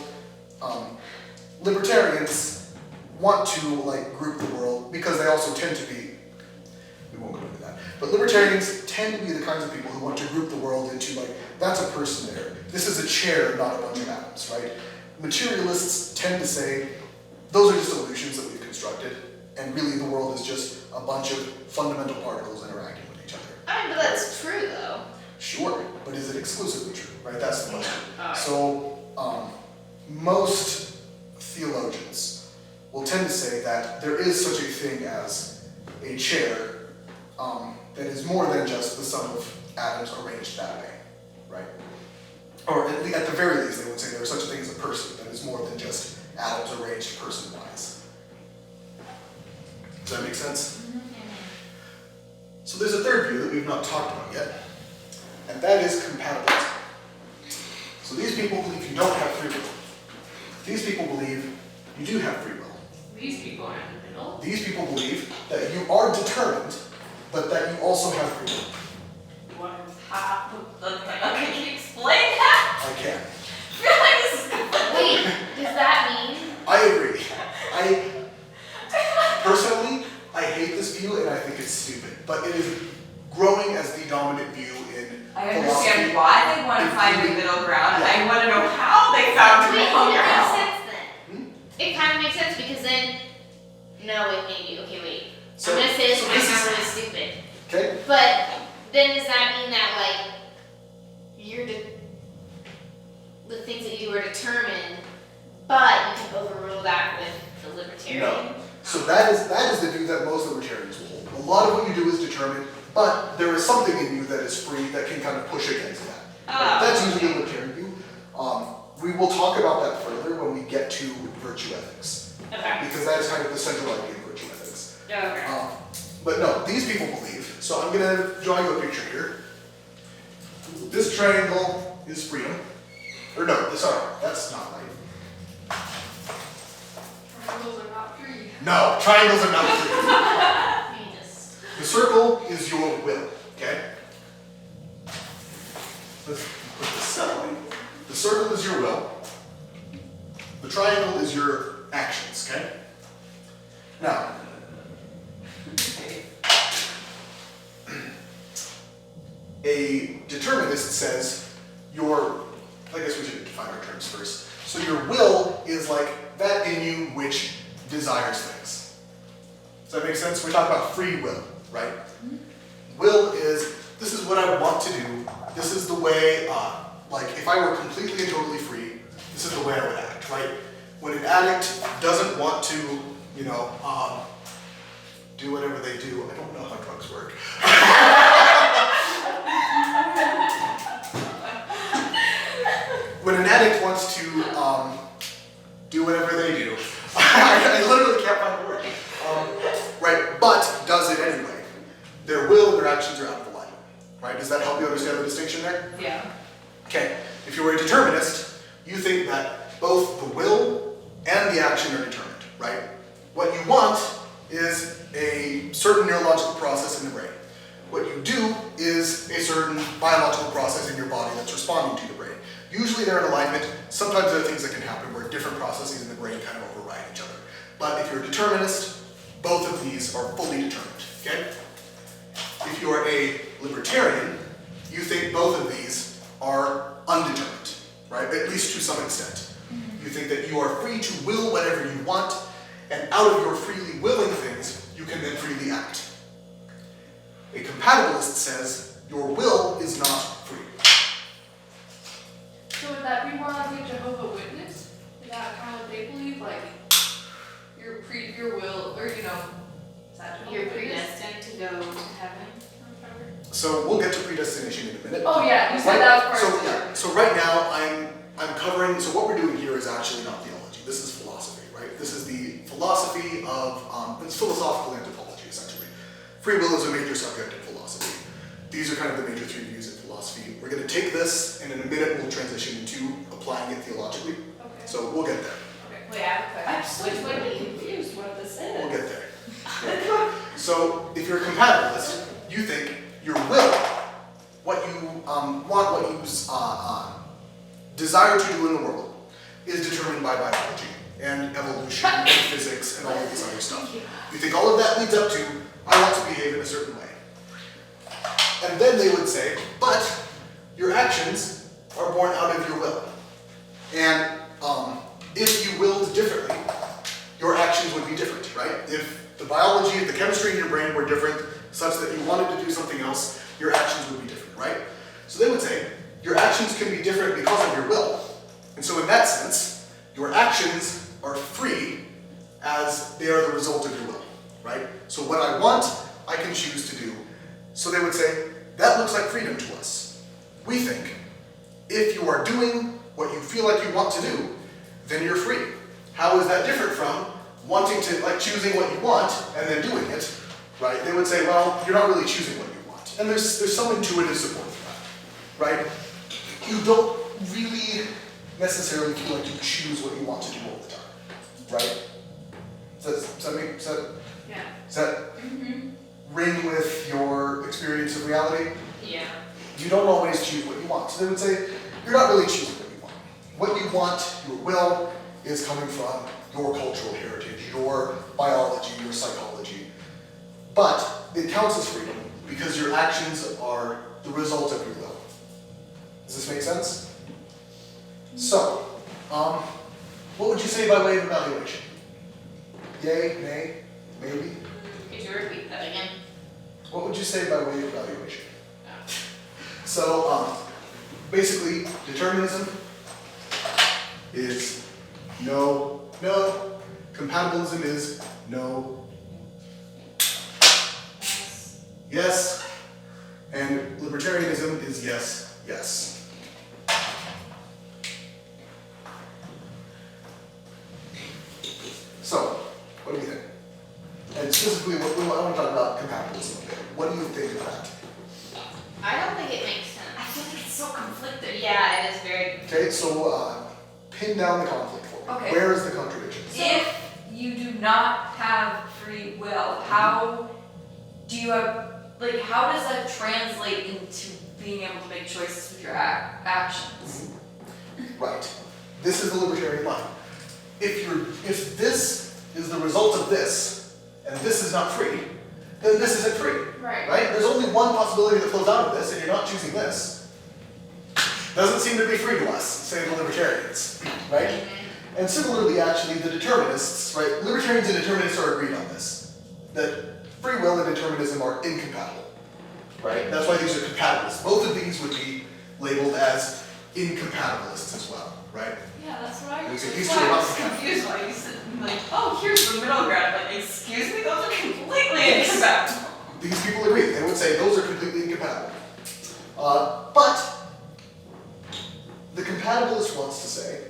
Libertarians want to like group the world because they also tend to be, we won't go into that, but libertarians tend to be the kinds of people who want to group the world into like, that's a person there. This is a chair, not a bunch of atoms, right? Materialists tend to say, those are just illusions that we've constructed, and really the world is just a bunch of fundamental particles interacting with each other. I mean, but that's true though. Sure, but is it exclusively true, right? That's the question. Alright. So, most theologians will tend to say that there is such a thing as a chair that is more than just the sum of atoms arranged that way, right? Or at the very least, they would say there is such a thing as a person that is more than just atoms arranged person-wise. Does that make sense? So there's a third view that we've not talked about yet, and that is compatibilism. So these people believe you don't have free will. These people believe you do have free will. These people are in the middle. These people believe that you are determined, but that you also have free will. Can you explain that? I can. I feel like this is Wait, does that mean? I agree. Personally, I hate this view and I think it's stupid, but it is growing as the dominant view in I philosophy. understand why they want to find a middle ground. I want to know how they found a Wait, middle it makes ground. sense then. It kind of makes sense because then, no, it maybe, okay, wait. So- I'm gonna say this so might this sound is- really stupid, Okay? but then does that mean that like, the things that you were determined, but you can overrule that with the libertarian? No. So that is the view that most libertarians will hold. A lot of what you do is determined, but there is something in you that is free that can kind of push against that. That's usually the libertarian view. We will talk about that further when we get to virtue ethics, Okay. because that is kind of the central idea of virtue ethics. Okay. But no, these people believe, so I'm going to draw you a picture here. This triangle is freedom. Or no, sorry, that's not right. Triangles are not free. No, triangles are not free. Venus. The circle is your will, okay? Let's put this that way. The circle is your will. The triangle is your actions, okay? Now, a determinist says I guess we should define our terms first. So your will is like that in you which desires things. Does that make sense? We're talking about free will, right? Will is, this is what I want to do. This is the way, like if I were completely and totally free, this is the way I would act, right? When an addict doesn't want to, do whatever they do, I don't know how drugs work. When an addict wants to do whatever they do, I literally can't find the word. Right, but does it anyway. Their will and their actions are out of alignment. Right? Does that help you understand the distinction there? Yeah. Okay, if you were a determinist, you think that both the will and the action are determined, right? What you want is a certain neurological process in the brain. What you do is a certain biological process in your body that's responding to the brain. Usually they're in alignment. Sometimes there are things that can happen where different processes in the brain kind of override each other. But if you're a determinist, both of these are fully determined, okay? If you are a libertarian, you think both of these are undetermined, right? At least to some extent. You think that you are free to will whatever you want, and out of your freely willing things, you can then freely act. A compatibilist says your will is not free. So would that be more like a Jehovah's Witness? Is that kind of what they believe? Like your will, or is that Jehovah's You're Witness? predestined to go to heaven or whatever. So we'll get to predestination in a minute. Oh yeah, you said that was part of the So right now I'm covering, so what we're doing here is actually not theology, this is philosophy, right? This is the philosophy of, it's philosophical anthropology essentially. Free will is a major subject in philosophy. These are kind of the major three views in philosophy. We're going to take this and in a minute we'll transition into applying it theologically. Okay. So we'll get there. Okay. Wait, I have a I'm question. still really confused what this We'll is. get there. So if you're a compatibilist, you think your will, what you want, what you desire to do in the world, is determined by biology and evolution and physics and all of this other stuff. You think all of that leads up to, I want to behave in a certain way. And then they would say, but your actions are born out of your will. And if you willed differently, your actions would be different, right? If the biology, if the chemistry in your brain were different, such that you wanted to do something else, your actions would be different, right? So they would say, your actions can be different because of your will. And so in that sense, your actions are free as they are the result of your will, right? So what I want, I can choose to do. So they would say, that looks like freedom to us. We think, if you are doing what you feel like you want to do, then you're free. How is that different from wanting to, like choosing what you want and then doing it, right? They would say, well, you're not really choosing what you want. And there's some intuitive support for that, right? You don't really necessarily feel like you choose what you want to do all the time, right? Does that ring with your experience of reality? Yeah. You don't always choose what you want. So they would say, you're not really choosing what you want. What you want, your will, is coming from your cultural heritage, your biology, your psychology. But it counts as freedom because your actions are the result of your will. Does this make sense? So, what would you say by way of evaluation? Yay, nay, maybe? Could you repeat that again? What would you say by way of evaluation? So, basically, determinism is no, no. Compatibilism is no, yes. And libertarianism is yes, yes. So, what do you think? And specifically, I want to talk about compatibilism a bit. What do you think of that? I don't think it makes sense. I feel like it's so conflicted. Yeah, it is very. Okay, so pin down the conflict for me. Okay. Where is the contradiction? If you do not have free will, how do you have, like, how does that translate into being able to make choices with your actions? Right. This is the libertarian line. If this is the result of this, and this is not free, then this isn't free. Right. Right? There's only one possibility that flows out of this, and you're not choosing this. Doesn't seem to be free to us, say the libertarians. Right? And similarly, actually, the determinists, right? Libertarians and determinists are agreed on this. That free will and determinism are incompatible. Right? That's why these are compatibilists. Both of these would be labeled as incompatibilists as well, right? Yeah, that's what I There's was a history I of was confused when you said, like, oh, here's the middle ground. Like, excuse me, those are completely Yes. incompatible. These people agree. They would say those are completely incompatible. But the compatibilist wants to say,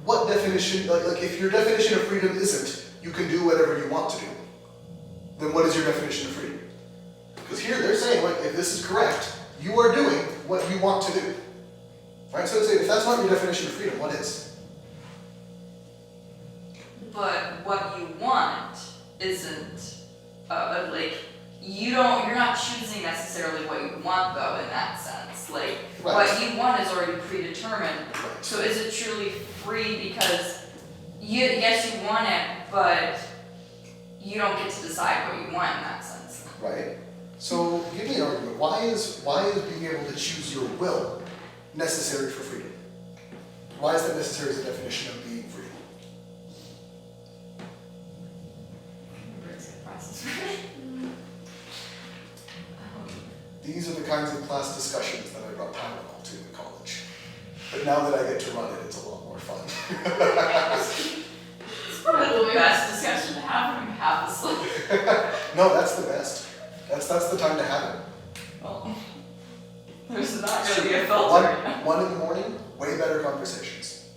what definition, like if your definition of freedom isn't you can do whatever you want to do, then what is your definition of freedom? Because here they're saying, like, if this is correct, you are doing what you want to do. Right? So they say, if that's not your definition of freedom, what is? But what you want isn't, like, you're not choosing necessarily what you want, though, in that sense. Like, Right. what you want is already predetermined. Right. So is it truly free because yes, you want it, but you don't get to decide what you want in that sense? Right? So give me an argument. Why is being able to choose your will necessary for freedom? Why is that necessary as a definition of being free? These are the kinds of class discussions that I brought Tylenol to in college. But now that I get to run it, it's a lot more fun. It's probably the best discussion to have when you have this. No, that's the best. That's the time to have it. Well, there's not going to be a filter. One in the morning, way better conversations.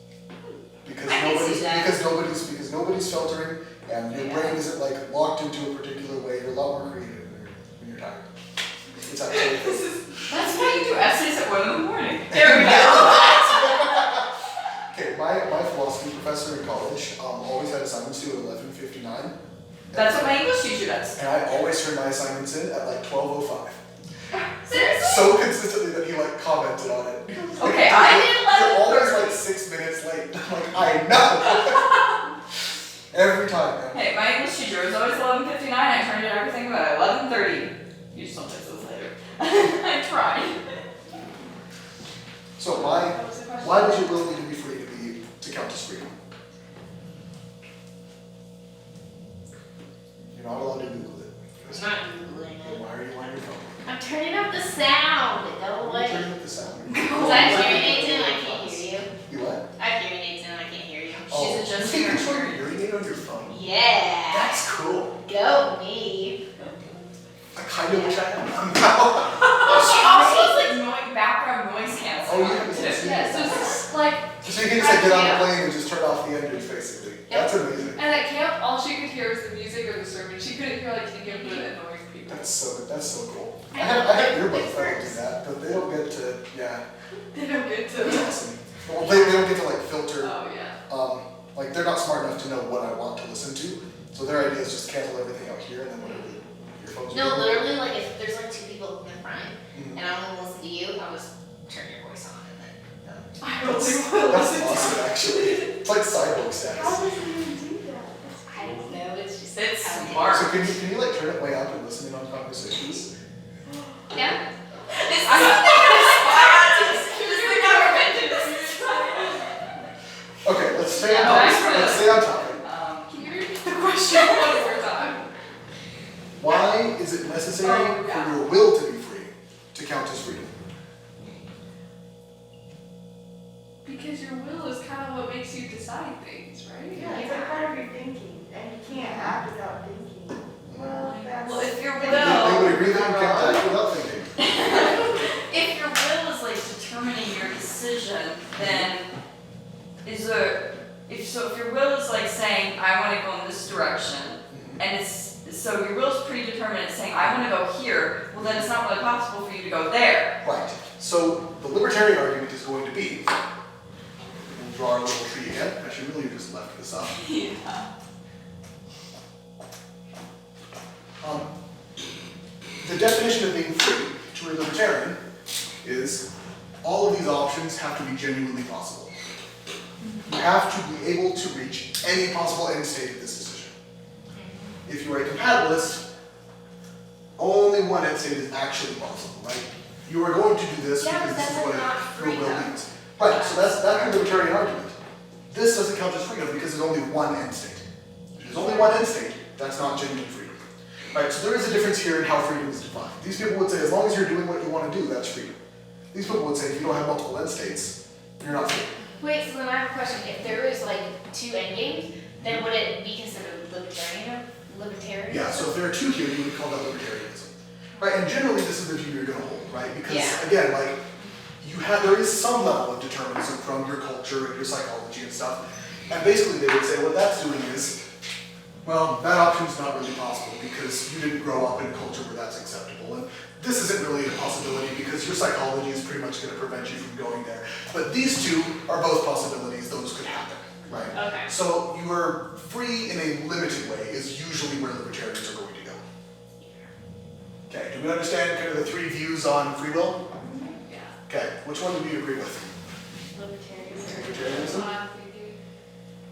Because I can see that. because nobody's filtering, and your brain isn't like locked into a particular way. You're a lot more creative when you're tired. It's actually That's why you do essays at 1 in the morning. There we go. Okay, my philosophy professor in college always had assignments due at 11:59. That's what my English teacher does. And I always turned my assignments in at like 12:05. Seriously? So consistently that he like commented on it. Okay, I did You're 11:30. always like 6 minutes late. Why does your will need to be free to count as freedom? You're not allowed to Google it. I'm not Googling Then it. why are you on your phone? I'm turning up the sound. Go You're away. turning up the sound. Because I have hearing aids in and I can't hear you. You what? I have hearing aids in and I can't hear you. Oh, adjusting you her can control your hearing aid on your phone. Yeah. That's cool. Go me. I kind of wish I had one now. She also has like background noise canceling. Oh, you have this. Yeah, so it's just like, So you can just like get on the plane and just turn off the engines, basically. That's amazing. and at camp, all she could hear was the music of the sermon. She couldn't hear like any of the annoying people. That's so cool. I have earbuds that will do that, but they don't get to, yeah. They don't get That's to. awesome. Well, they don't get to like filter. Oh yeah. Like they're not smart enough to know what I want to listen to. So their idea is just cancel everything out here and then whatever your phone's No, doing. literally, like if there's like two people in the front Mhm. and I want to listen to you, I'll just turn your voice on and then. I That's, really want to that's listen awesome, actually. It's like cyborg How status. does it even do that? That's I don't crazy. know, it's just It's how it is. smart. So can you like turn it way up and listen in on conversations? Yeah. It's the government. Okay, let's stay on Yeah, topic. that's right. Let's stay on topic. Can you repeat the question one more time? Why is it necessary Oh, yeah. for your will to be free to count as freedom? Because your will is kind of what makes you decide things, right? Yeah, it's like part of your thinking, and you can't act without thinking. Well, that's. Well, if your They will, would agree that you can't act without thinking. if your will is like determining your decision, then is there, if your will is like saying, I want to go in this direction, and so your will is predetermined, it's saying, I want to go here, well then it's not really possible for you to go there. Right. So the libertarian argument is going to be, we'll draw our little tree again. Actually, really, you just left this up. Yeah. The definition of being free to a libertarian is all of these options have to be genuinely possible. You have to be able to reach any possible end state of this decision. If you are a compatibilist, only one end state is actually possible, right? You are going to do this Yeah, because but this is that's what not your will freedom. means. Right, so that's the libertarian argument. This doesn't count as freedom because there's only one end state. If there's only one end state, that's not genuine freedom. Right, so there is a difference here in how freedom is defined. These people would say, as long as you're doing what you want to do, that's freedom. These people would say, if you don't have multiple end states, you're not free. Wait, so then I have a question. If there is like two end games, then would it be considered libertarian? Yeah, so if there are two here, you would call that libertarianism. Right, and generally this is the view you're going to hold, right? Because Yeah. again, like, there is some level of determinism from your culture and your psychology and stuff. And basically they would say what that's doing is, well, that option's not really possible because you didn't grow up in a culture where that's acceptable. And this isn't really a possibility because your psychology is pretty much going to prevent you from going there. But these two are both possibilities, those could happen, right? Okay. So you are free in a limited way is usually where libertarians are going to go. Okay, do we understand kind of the three views on free will? Yeah. Okay, which one do you agree with? Libertarianism. That's what I'm thinking.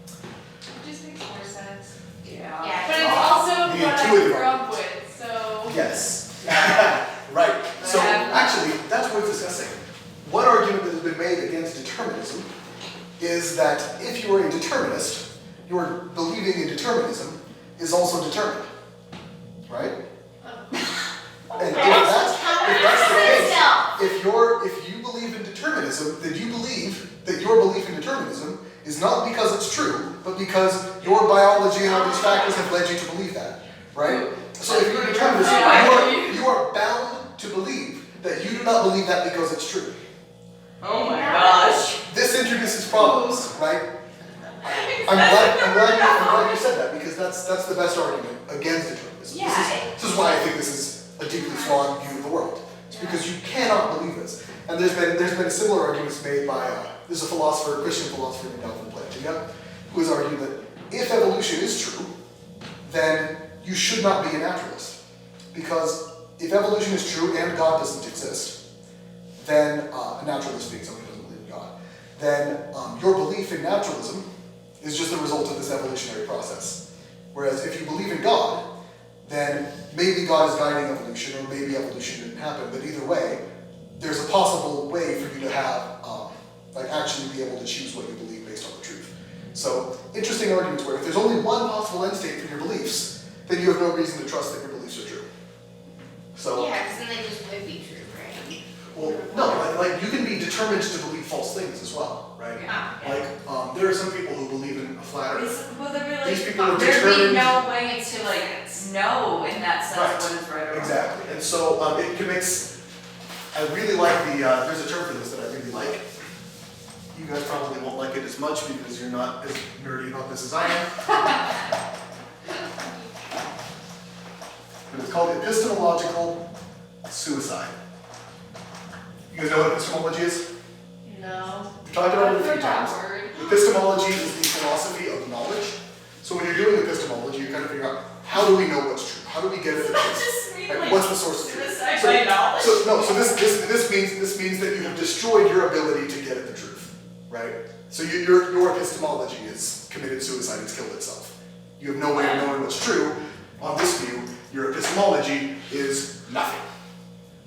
It just makes more sense. Yeah. Yeah. But it's also You need what two I of them. grew up with, so. Yes. Right. So actually, that's worth discussing. One argument that has been made against determinism is that if you are a determinist, your believing in determinism is also determined. Right? And if that's the case, if you believe in determinism, then you believe that your belief in determinism is not because it's true, but because your biology and all these factors have led you to believe that, right? So if you're a determinist, you are bound to believe that you do not believe that because it's true. Oh my gosh. This introduces problems, right? I'm glad you said that because that's the best argument against determinism. Yeah. This is why I think this is a deeply flawed view of the world. It's because you cannot believe this. And there's been similar arguments made by there's a philosopher, Christian philosopher named Alvin Plantinga, who has argued that if evolution is true, then you should not be a naturalist. Because if evolution is true and God doesn't exist, then a naturalist being someone who doesn't believe in God, then your belief in naturalism is just the result of this evolutionary process. Whereas if you believe in God, then maybe God is guiding evolution, or maybe evolution didn't happen, but either way, there's a possible way for you to have, like actually be able to choose what you believe based on the truth. So, interesting arguments where if there's only one possible end state for your beliefs, then you have no reason to trust that your beliefs are true. So, Yeah, because then they just would be true, right? well, no, like you can be determined to believe false things as well, right? Yeah. Like, there are some people who believe in a flat earth. Will there be These people are there'd be determined. no way to like know in that sense Right. what is right or wrong. Exactly, and so it can mix. I really like there's a term for this that I really like. You guys probably won't like it as much because you're not as nerdy about this as I am. But it's called epistemological suicide. You guys know what epistemology is? No. We've talked about it a I've few heard that times. word. Epistemology is the philosophy of knowledge. So when you're doing epistemology, you kind of figure out, how do we know what's true? How do we get at the truth? Just mean Like, like what's the source of truth? suicide So- by knowledge. So this means that you have destroyed your ability to get at the truth, right? So your epistemology is committed suicide, it's killed itself. You have no way of knowing what's true. On this view, your epistemology is nothing.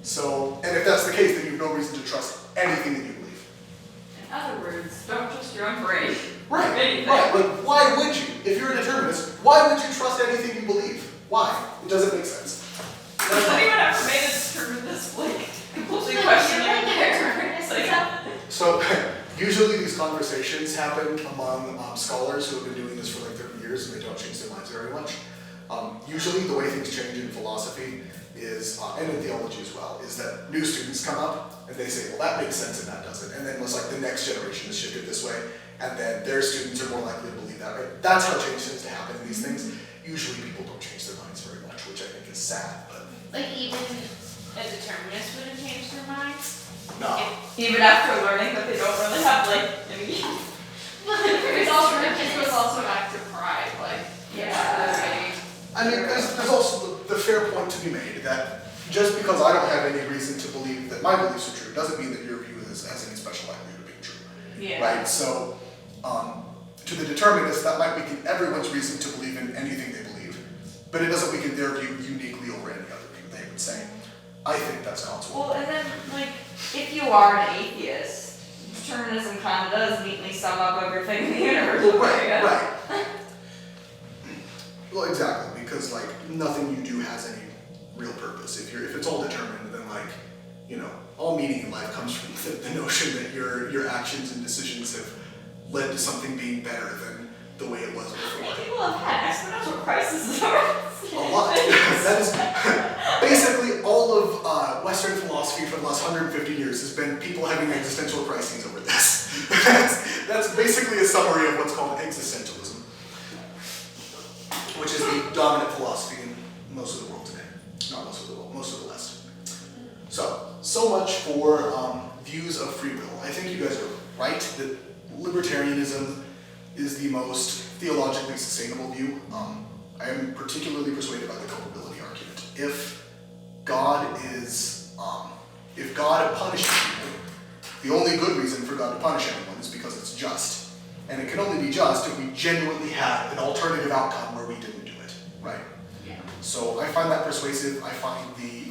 So, and if that's the case, then you have no reason to trust anything that you believe. In other words, don't trust your own brain. Right, Anything. right. Like, why would you? If you're a determinist, why would you trust anything you believe? Why? It doesn't make sense. Has anyone ever made a determinist like completely Like, question you're like their a character? determinist Like, or something? So, usually these conversations happen among scholars who have been doing this for like 30 years and they don't change their minds very much. Usually the way things change in philosophy is, and in theology as well, is that new students come up and they say, well, that makes sense and that doesn't. And then it's like the next generation is shifted this way, and then their students are more likely to believe that, right? That's how change tends to happen in these things. Usually people don't change their minds very much, which I think is sad, but Like even a determinist wouldn't change their minds? no. even after learning that they don't really have like any. It's also, it just goes also back to pride, like, Yeah. I mean, there's also the fair point to be made that just because I don't have any reason to believe that my beliefs are true doesn't mean that your view has any special likelihood of being true. Yeah. Right? So, to the determinist, that might weaken everyone's reason to believe in anything they believe, but it doesn't weaken their view uniquely over any other view. They would say, I think that's God's will. Well, and then like if you are an atheist, determinism kind of does neatly sum up everything in the universe. Well, right. Well, exactly, because like nothing you do has any real purpose. If it's all determined, then like, you know, all meaning in life comes from the notion that your actions and decisions have led to something being better than the way it was How before. many people have had exponential crises over A lot. That is basically all of Western philosophy for the last 150 years has been people having existential crises over this. That's basically a summary of what's called existentialism, which is the dominant philosophy in most of the world today. Not most of the world, most of the West. So much for views of free will. I think you guys are right that libertarianism is the most theologically sustainable view. I am particularly persuaded by the culpability argument. If God punishes people, the only good reason for God to punish anyone is because it's just. And it can only be just if we genuinely had an alternative outcome where we didn't do it, right? Yeah. So I find that persuasive. I find the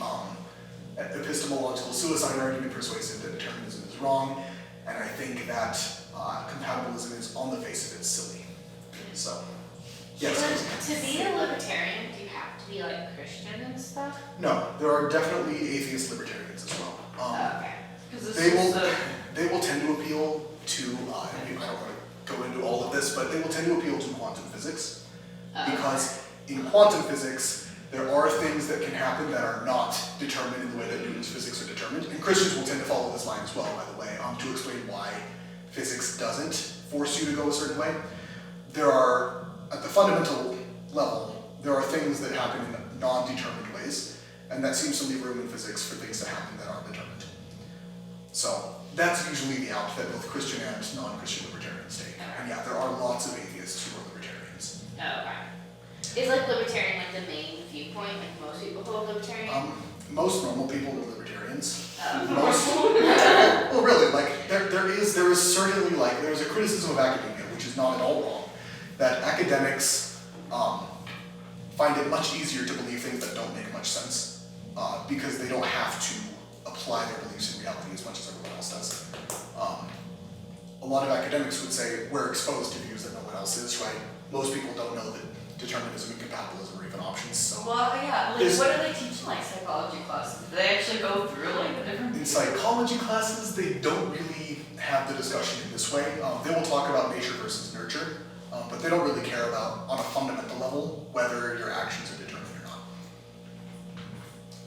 epistemological suicide argument persuasive, that determinism is wrong, and I think that compatibilism is on the face of it silly. So, yes. But to be a libertarian, do you have to be like Christian and stuff? No, there are definitely atheist libertarians as well. Okay. Because They will tend to appeal to, I mean, I don't want to go into all of this, but they will tend to appeal to quantum physics. Because in quantum physics, there are things that can happen that are not determined in the way that Newton's physics are determined. And Christians will tend to follow this line as well, by the way, to explain why physics doesn't force you to go a certain way. There are, at the fundamental level, there are things that happen in non-determined ways, and that seems to leave room in physics for things to happen that aren't determined. So that's usually the out that both Christian and non-Christian libertarians take. And yeah, there are lots of atheists who are libertarians. Oh, okay. Is like libertarian like the main viewpoint? Like most people hold libertarian? Most normal people are libertarians. Oh. Well, really, like there is certainly like there's a criticism of academia, which is not at all wrong, that academics find it much easier to believe things that don't make much sense because they don't have to apply their beliefs in reality as much as everyone else does. a lot of academics would say we're exposed to views that no one else is, right? Most people don't know that determinism and compatibilism are even options, so. Well, yeah, like There's- what do they teach in like psychology classes? Do they actually go through like the different? In psychology classes, they don't really have the discussion in this way. They will talk about nature versus nurture, but they don't really care about, on a fundamental level, whether your actions are determined or not.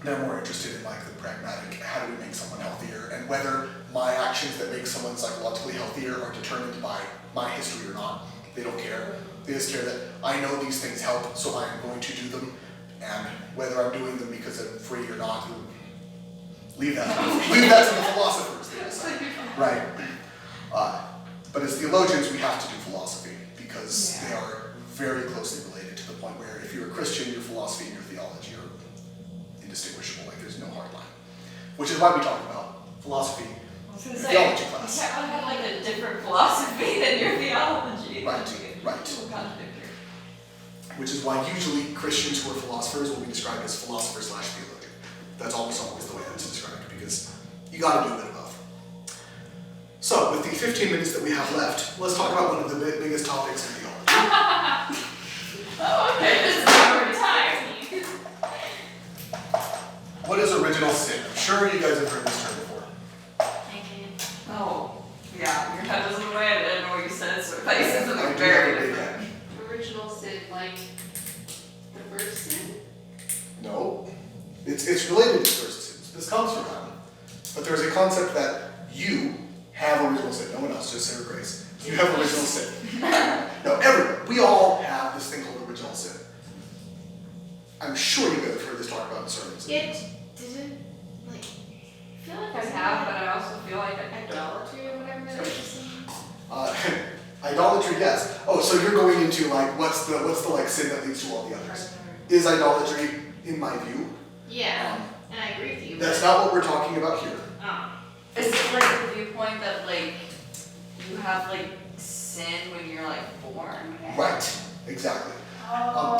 They're more interested in like the pragmatic, how do we make someone healthier, and whether my actions that make someone psychologically healthier are determined by my history or not. They don't care. They just care that I know these things help, so I am going to do them, and whether I'm doing them because I'm free or not, leave that to the philosophers, they decide. Right. But as theologians, we have to do philosophy because they are very closely related to the point where if you're a Christian, your philosophy and your theology are indistinguishable. Like there's no hard line. Which is why we talk about philosophy I was in gonna the say, theology you class. can't really have like a different philosophy than your theology. Right, right. It's a little contradictory. Which is why usually Christians who are philosophers will be described as philosopher/theologian. That's almost always the way that's described because you gotta do a bit of both. So, with the 15 minutes that we have left, let's talk about one of the biggest topics in theology. Oh, okay, this is our time. What is original sin? I'm sure you guys have heard this term before. Oh, yeah, your head was in the way, I didn't know what you said, so I said I something do have very a big different. head. Original sin, like the first sin? No, it's related to first sins. This comes from Adam. But there's a concept that you have original sin. No one else, just Sarah Grace. You have original sin. No, everyone. We all have this thing called original sin. I'm sure you guys have heard this talked about in sermons. It didn't, like, I feel like I have, but I also feel like I don't. idolatry or whatever that was saying. Idolatry, yes. Oh, so you're going into like what's the like sin that leads to all the others? Is idolatry, in my view? Yeah, and I agree with you. That's but- not what we're talking about here. Is it like the viewpoint that like you have like sin when you're like born? Right. Exactly.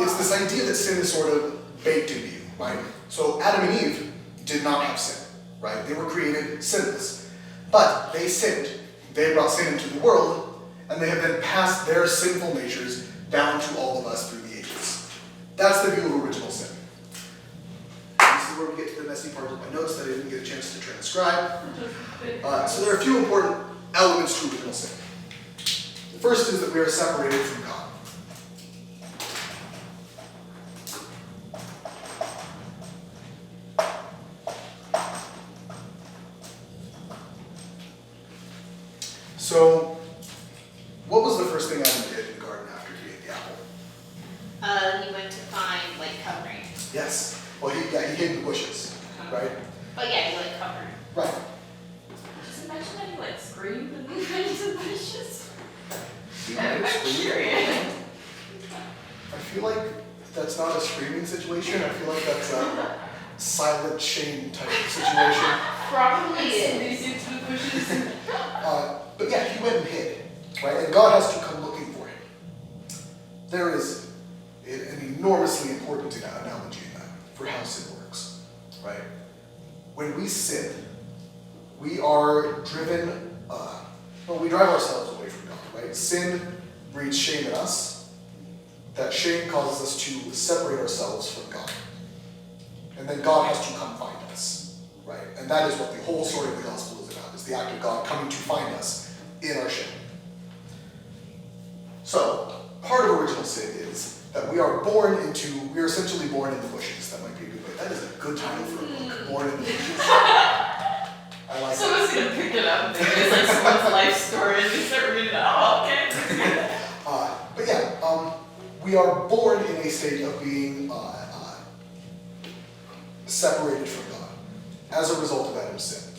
It's this idea that sin is sort of baked into you, right? So Adam and Eve did not have sin, right? They were created sinless. But they sinned. They brought sin into the world, and they have then passed their sinful natures down to all of us through the ages. That's the view of original sin. This is where we get to the messy part of my notes that I didn't get a chance to transcribe. So there are a few important elements to original sin. The first is that we are separated from God. So, what was the first thing Adam did in the garden after he ate the apple? He went to find, like, covering. Yes. Well, he hid in the bushes, right? But yeah, he, like, covered. Right. Just imagine that you like screamed and then went into the bushes. Yeah, I'm curious. I feel like that's not a screaming situation. I feel like that's a silent shame type of situation. Probably Sneeze is. into the bushes. But yeah, he went and hid, right? And God has to come looking for him. There is an enormously important analogy in that for how sin works, right? When we sin, we are driven, we drive ourselves away from God, right? Sin breeds shame in us. That shame causes us to separate ourselves from God. And then God has to come find us, right? And that is what the whole story of the gospel is about, is the act of God coming to find us in our shame. So, part of original sin is that we are essentially born in the bushes. That might be a good way. That is a good title for a book, Born in the Bushes. I like that. Someone's gonna pick it up and think it's like someone's life story and they start reading it. Oh, okay. But yeah, we are born in a state of being separated from God as a result of Adam's sin.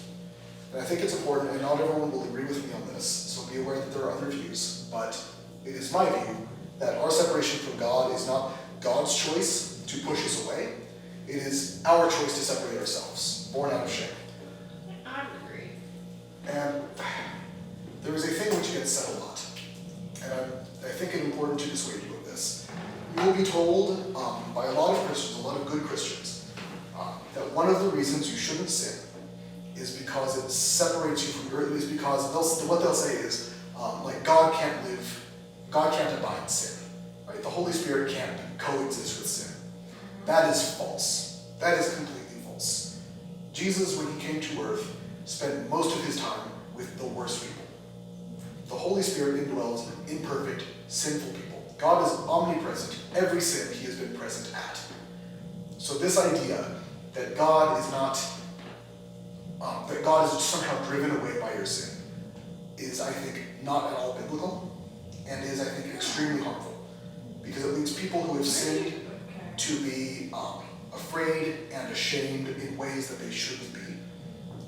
And I think it's important, and not everyone will agree with me on this, so be aware that there are other views, but it is my view that our separation from God is not God's choice to push us away, it is our choice to separate ourselves, born out of shame. I would agree. And there is a thing which gets said a lot, and I think it's important to dissuade you of this. You will be told by a lot of Christians, a lot of good Christians, that one of the reasons you shouldn't sin is because it separates you from God. Is because what they'll say is like God can't abide sin, right? The Holy Spirit can't coexist with sin. That is false. That is completely false. Jesus, when he came to earth, spent most of his time with the worst people. The Holy Spirit indwells imperfect, sinful people. God is omnipresent. Every sin he has been present at. So this idea that God is somehow driven away by your sin is, I think, not at all biblical, and is, I think, extremely harmful, because it leads people who have sinned to be afraid and ashamed in ways that they shouldn't be.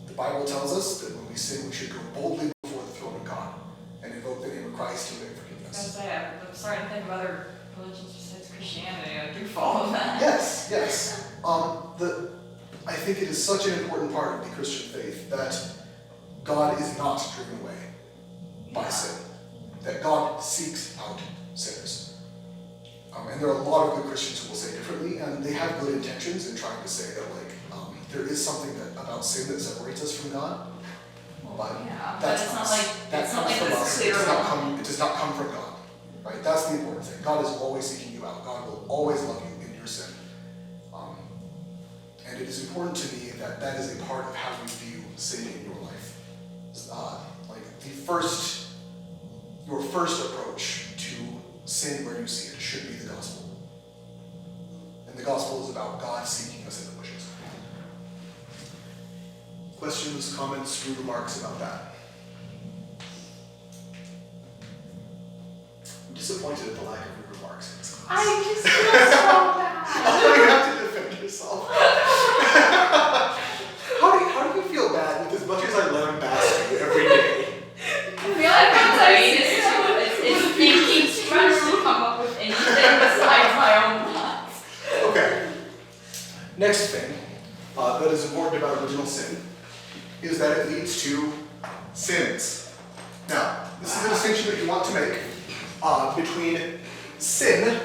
The Bible tells us that when we sin, we should go boldly before the throne of God and invoke the name of Christ to beg forgiveness. I'm starting to think of other religions besides Christianity. I do follow that. Yes, yes. I think it is such an important part of the Christian faith that God is not driven away by sin, that God seeks out sinners. And there are a lot of good Christians who will say differently, and they have good intentions in trying to say that there is something about sin that separates us from God. But that's it's not us. like That it's comes not like from this us. clear. It does not come from God. Right? That's the important thing. God is always seeking you out. God will always love you in your sin. And it is important to me that that is a part of how you view sin in your life. Your first approach to sin where you see it should be the gospel. And the gospel is about God seeking us in the bushes. Questions, comments, remarks about that? I'm disappointed at the lack of rude remarks in this class. I just feel so bad. You have to defend yourself. How do you feel bad with as much as I lambast you every day? I feel like my brain is thinking too much to come up with anything besides my own thoughts. Okay. Next thing that is important about original sin is that it leads to sins. Now, this is a distinction that you want to make between sin,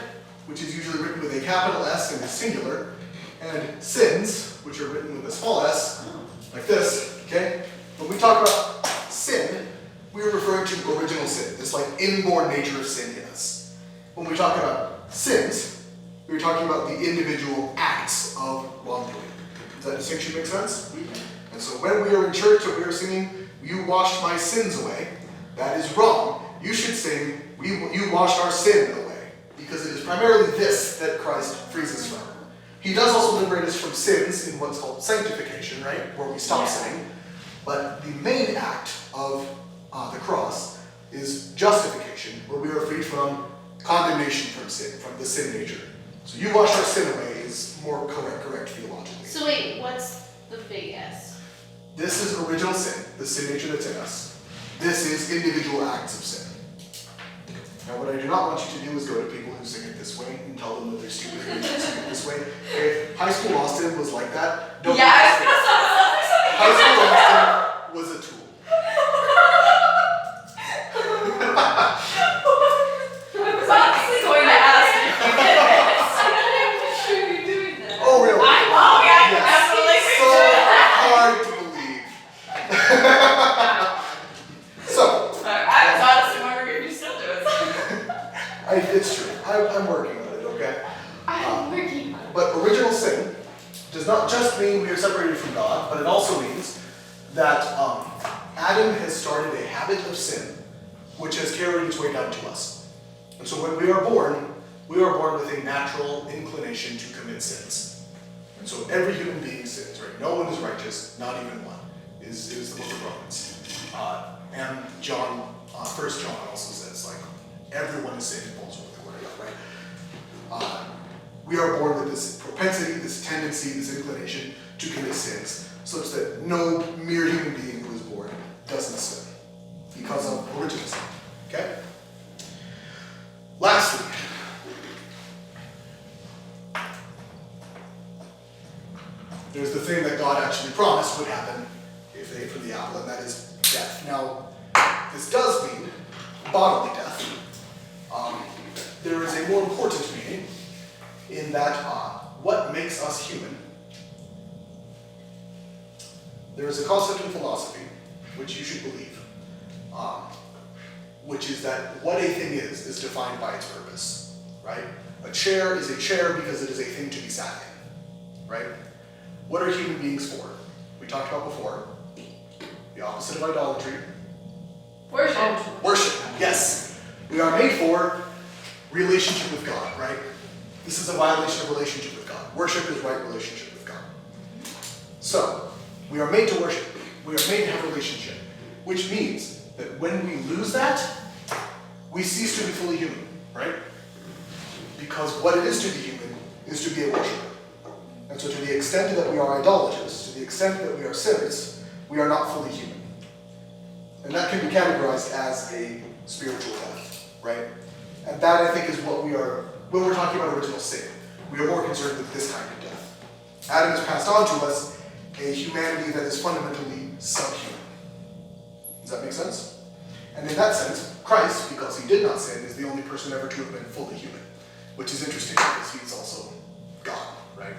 which is usually written with a capital S and is singular, and sins, which are written with a small s, like this, okay? When we talk about sin, we are referring to original sin, this inborn nature of sin in us. When we talk about sins, we're talking about the individual acts of wrongdoing. Does that distinction make sense? And so when we are in church and we are singing, "You washed my sins away," that is wrong. You should sing, "You washed our sin away," because it is primarily this that Christ frees us from. He does also liberate us from sins in what's called sanctification, right? Where we stop sinning. But the main act of the cross is justification, where we are freed from condemnation from sin, from the sin nature. So "you wash our sin away" is more correct theologically. So wait, what's the big S? This is original sin, the sin nature that's in us. This is individual acts of sin. Now what I do not want you to do is go to people who sing it this way and tell them that they're stupid and they should sing it this way. Okay? High School Austin was like that. Don't Yeah, I was gonna say High School Austin was a tool. I was honestly going to ask if you did this. I can't picture you doing that. Oh really? I Yes. absolutely So hard to believe. So, I was honestly wondering if you still do it. it's true. I'm working on it, okay? I'm working on it. But original sin does not just mean we are separated from God, but it also means that Adam has started a habit of sin, which has carried its way down to us. And so when we are born with a natural inclination to commit sins. And so every human being sins, right? No one is righteous, not even one, is the book of Romans. And John, 1 John also says, everyone is saved and falls short of the glory of God, right? We are born with this propensity, this tendency, this inclination to commit sins, such that no mere human being who is born doesn't sin because of original sin. Okay? Lastly, there's the thing that God actually promised would happen if they ate from the apple, and that is death. Now, this does mean bodily death. There is a more important meaning in that what makes us human. There is a concept in philosophy, which you should believe, which is that what a thing is defined by its purpose, right? A chair is a chair because it is a thing to be sat in, right? What are human beings for? We talked about before. The opposite of idolatry. Worship. Worship, yes. We are made for relationship with God, right? This is a violation of relationship with God. Worship is right relationship with God. So, we are made to worship. We are made to have relationship, which means that when we lose that, we cease to be fully human, right? Because what it is to be human is to be a worshiper. And so to the extent that we are idolaters, to the extent that we are sinners, we are not fully human. And that can be categorized as a spiritual death, right? And that, I think, is what we are, when we're talking about original sin, we are more concerned with this kind of death. Adam has passed on to us a humanity that is fundamentally subhuman. Does that make sense? And in that sense, Christ, because he did not sin, is the only person ever to have been fully human, which is interesting because he's also God, right?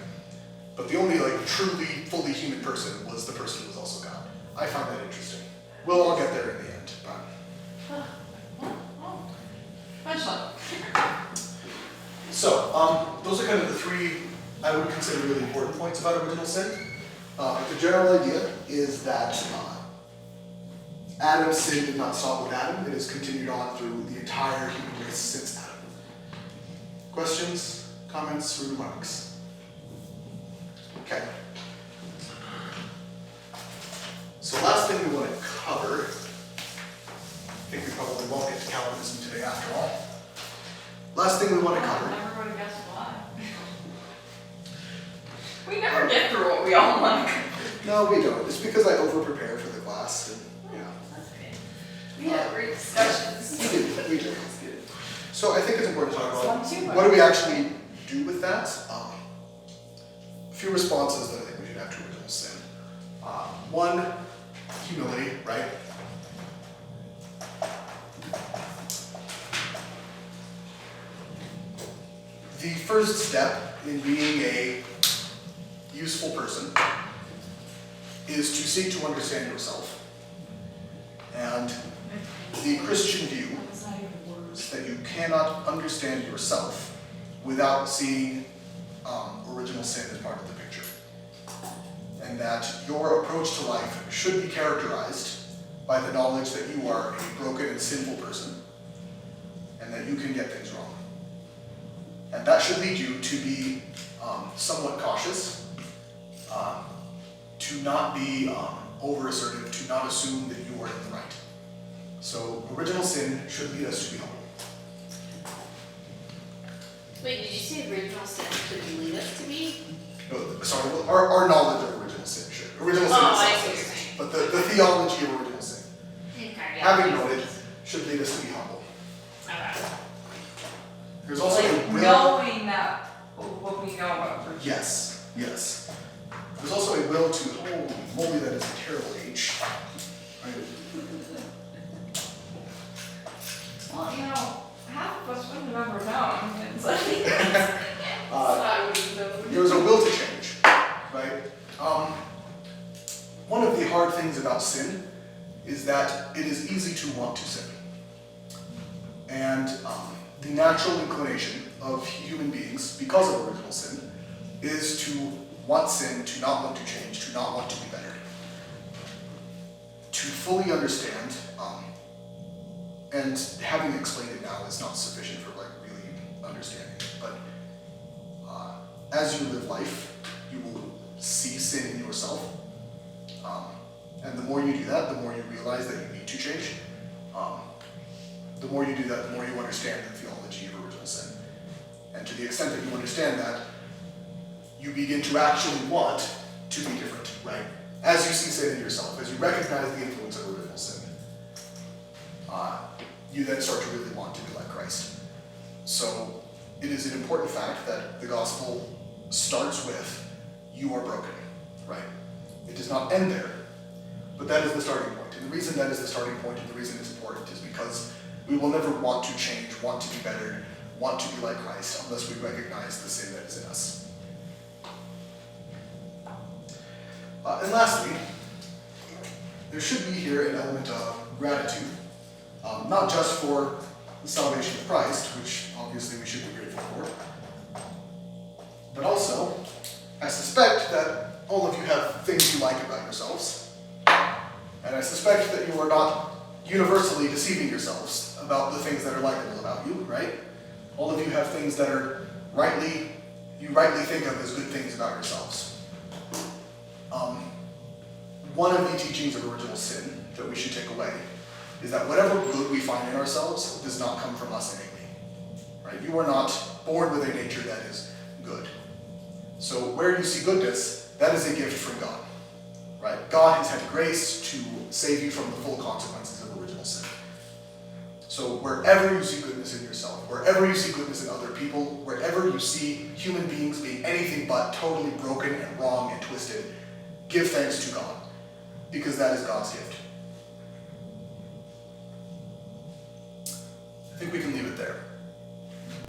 But the only truly fully human person was the person who was also God. I find that interesting. We'll all get there in the end, but. Fun one. So, those are kind of the three I would consider really important points about original sin. The general idea is that Adam's sin did not stop with Adam. It has continued on through the entire human race since Adam. Questions, comments, or remarks? Okay. So last thing we want to cover, I think we probably won't get to Calvinism today after all. Last thing we want to cover. Never would have guessed why. We never get through what we all want. No, we don't. It's because I over-prepare for the class, and That's okay. We have great discussions. we do. It's good. So I think it's important to talk about Some too, what do we actually do with that. A few responses that I think we should have to original sin. One, humility, right? The first step in being a useful person is to seek to understand yourself. And the Christian view is that you cannot understand yourself without seeing original sin as part of the picture. And that your approach to life should be characterized by the knowledge that you are a broken and sinful person, and that you can get things wrong. And that should lead you to be somewhat cautious, to not be over-assertive, to not assume that you are in the right. So original sin should lead us to be humble. Wait, did you say original sin should lead us to be? No, sorry, well, our knowledge of original sin should. Original sin Oh, I itself see what is- you're saying. But the theology of original sin, Okay, having known it, should lead us to be humble. Okay. There's also Like a will. knowing that what we know about virtue. Yes, yes. There's also a will to, holy moly, that is a terrible H. Right? Well, half of us wouldn't have ever known. It's like, I wouldn't know. There's a will to change, right? One of the hard things about sin is that it is easy to want to sin. And the natural inclination of human beings, because of original sin, is to want sin, to not want to change, to not want to be better. To fully understand, and having explained it now is not sufficient for really understanding it, but as you live life, you will see sin in yourself. And the more you do that, the more you realize that you need to change. The more you do that, the more you understand the theology of original sin. And to the extent that you understand that, you begin to actually want to be different, right? As you see sin in yourself, as you recognize the influence of original sin, you then start to really want to be like Christ. So it is an important fact that the gospel starts with, you are broken, right? It does not end there, but that is the starting point. And the reason that is the starting point and the reason it's important is because we will never want to change, want to be better, want to be like Christ unless we recognize the sin that is in us. And lastly, there should be here an element of gratitude, Not just for the salvation of Christ, which obviously we should be grateful for, but also, I suspect that all of you have things you like about yourselves, and I suspect that you are not universally deceiving yourselves about the things that are likable about you, right? All of you have things that are you rightly think of as good things about yourselves. One of the teachings of original sin that we should take away is that whatever good we find in ourselves does not come from us innately, right? You are not born with a nature that is good. So where you see goodness, that is a gift from God, right? God has had grace to save you from the full consequences of original sin. So wherever you see goodness in yourself, wherever you see goodness in other people, wherever you see human beings being anything but totally broken and wrong and twisted, give thanks to God, because that is God's gift. I think we can leave it there.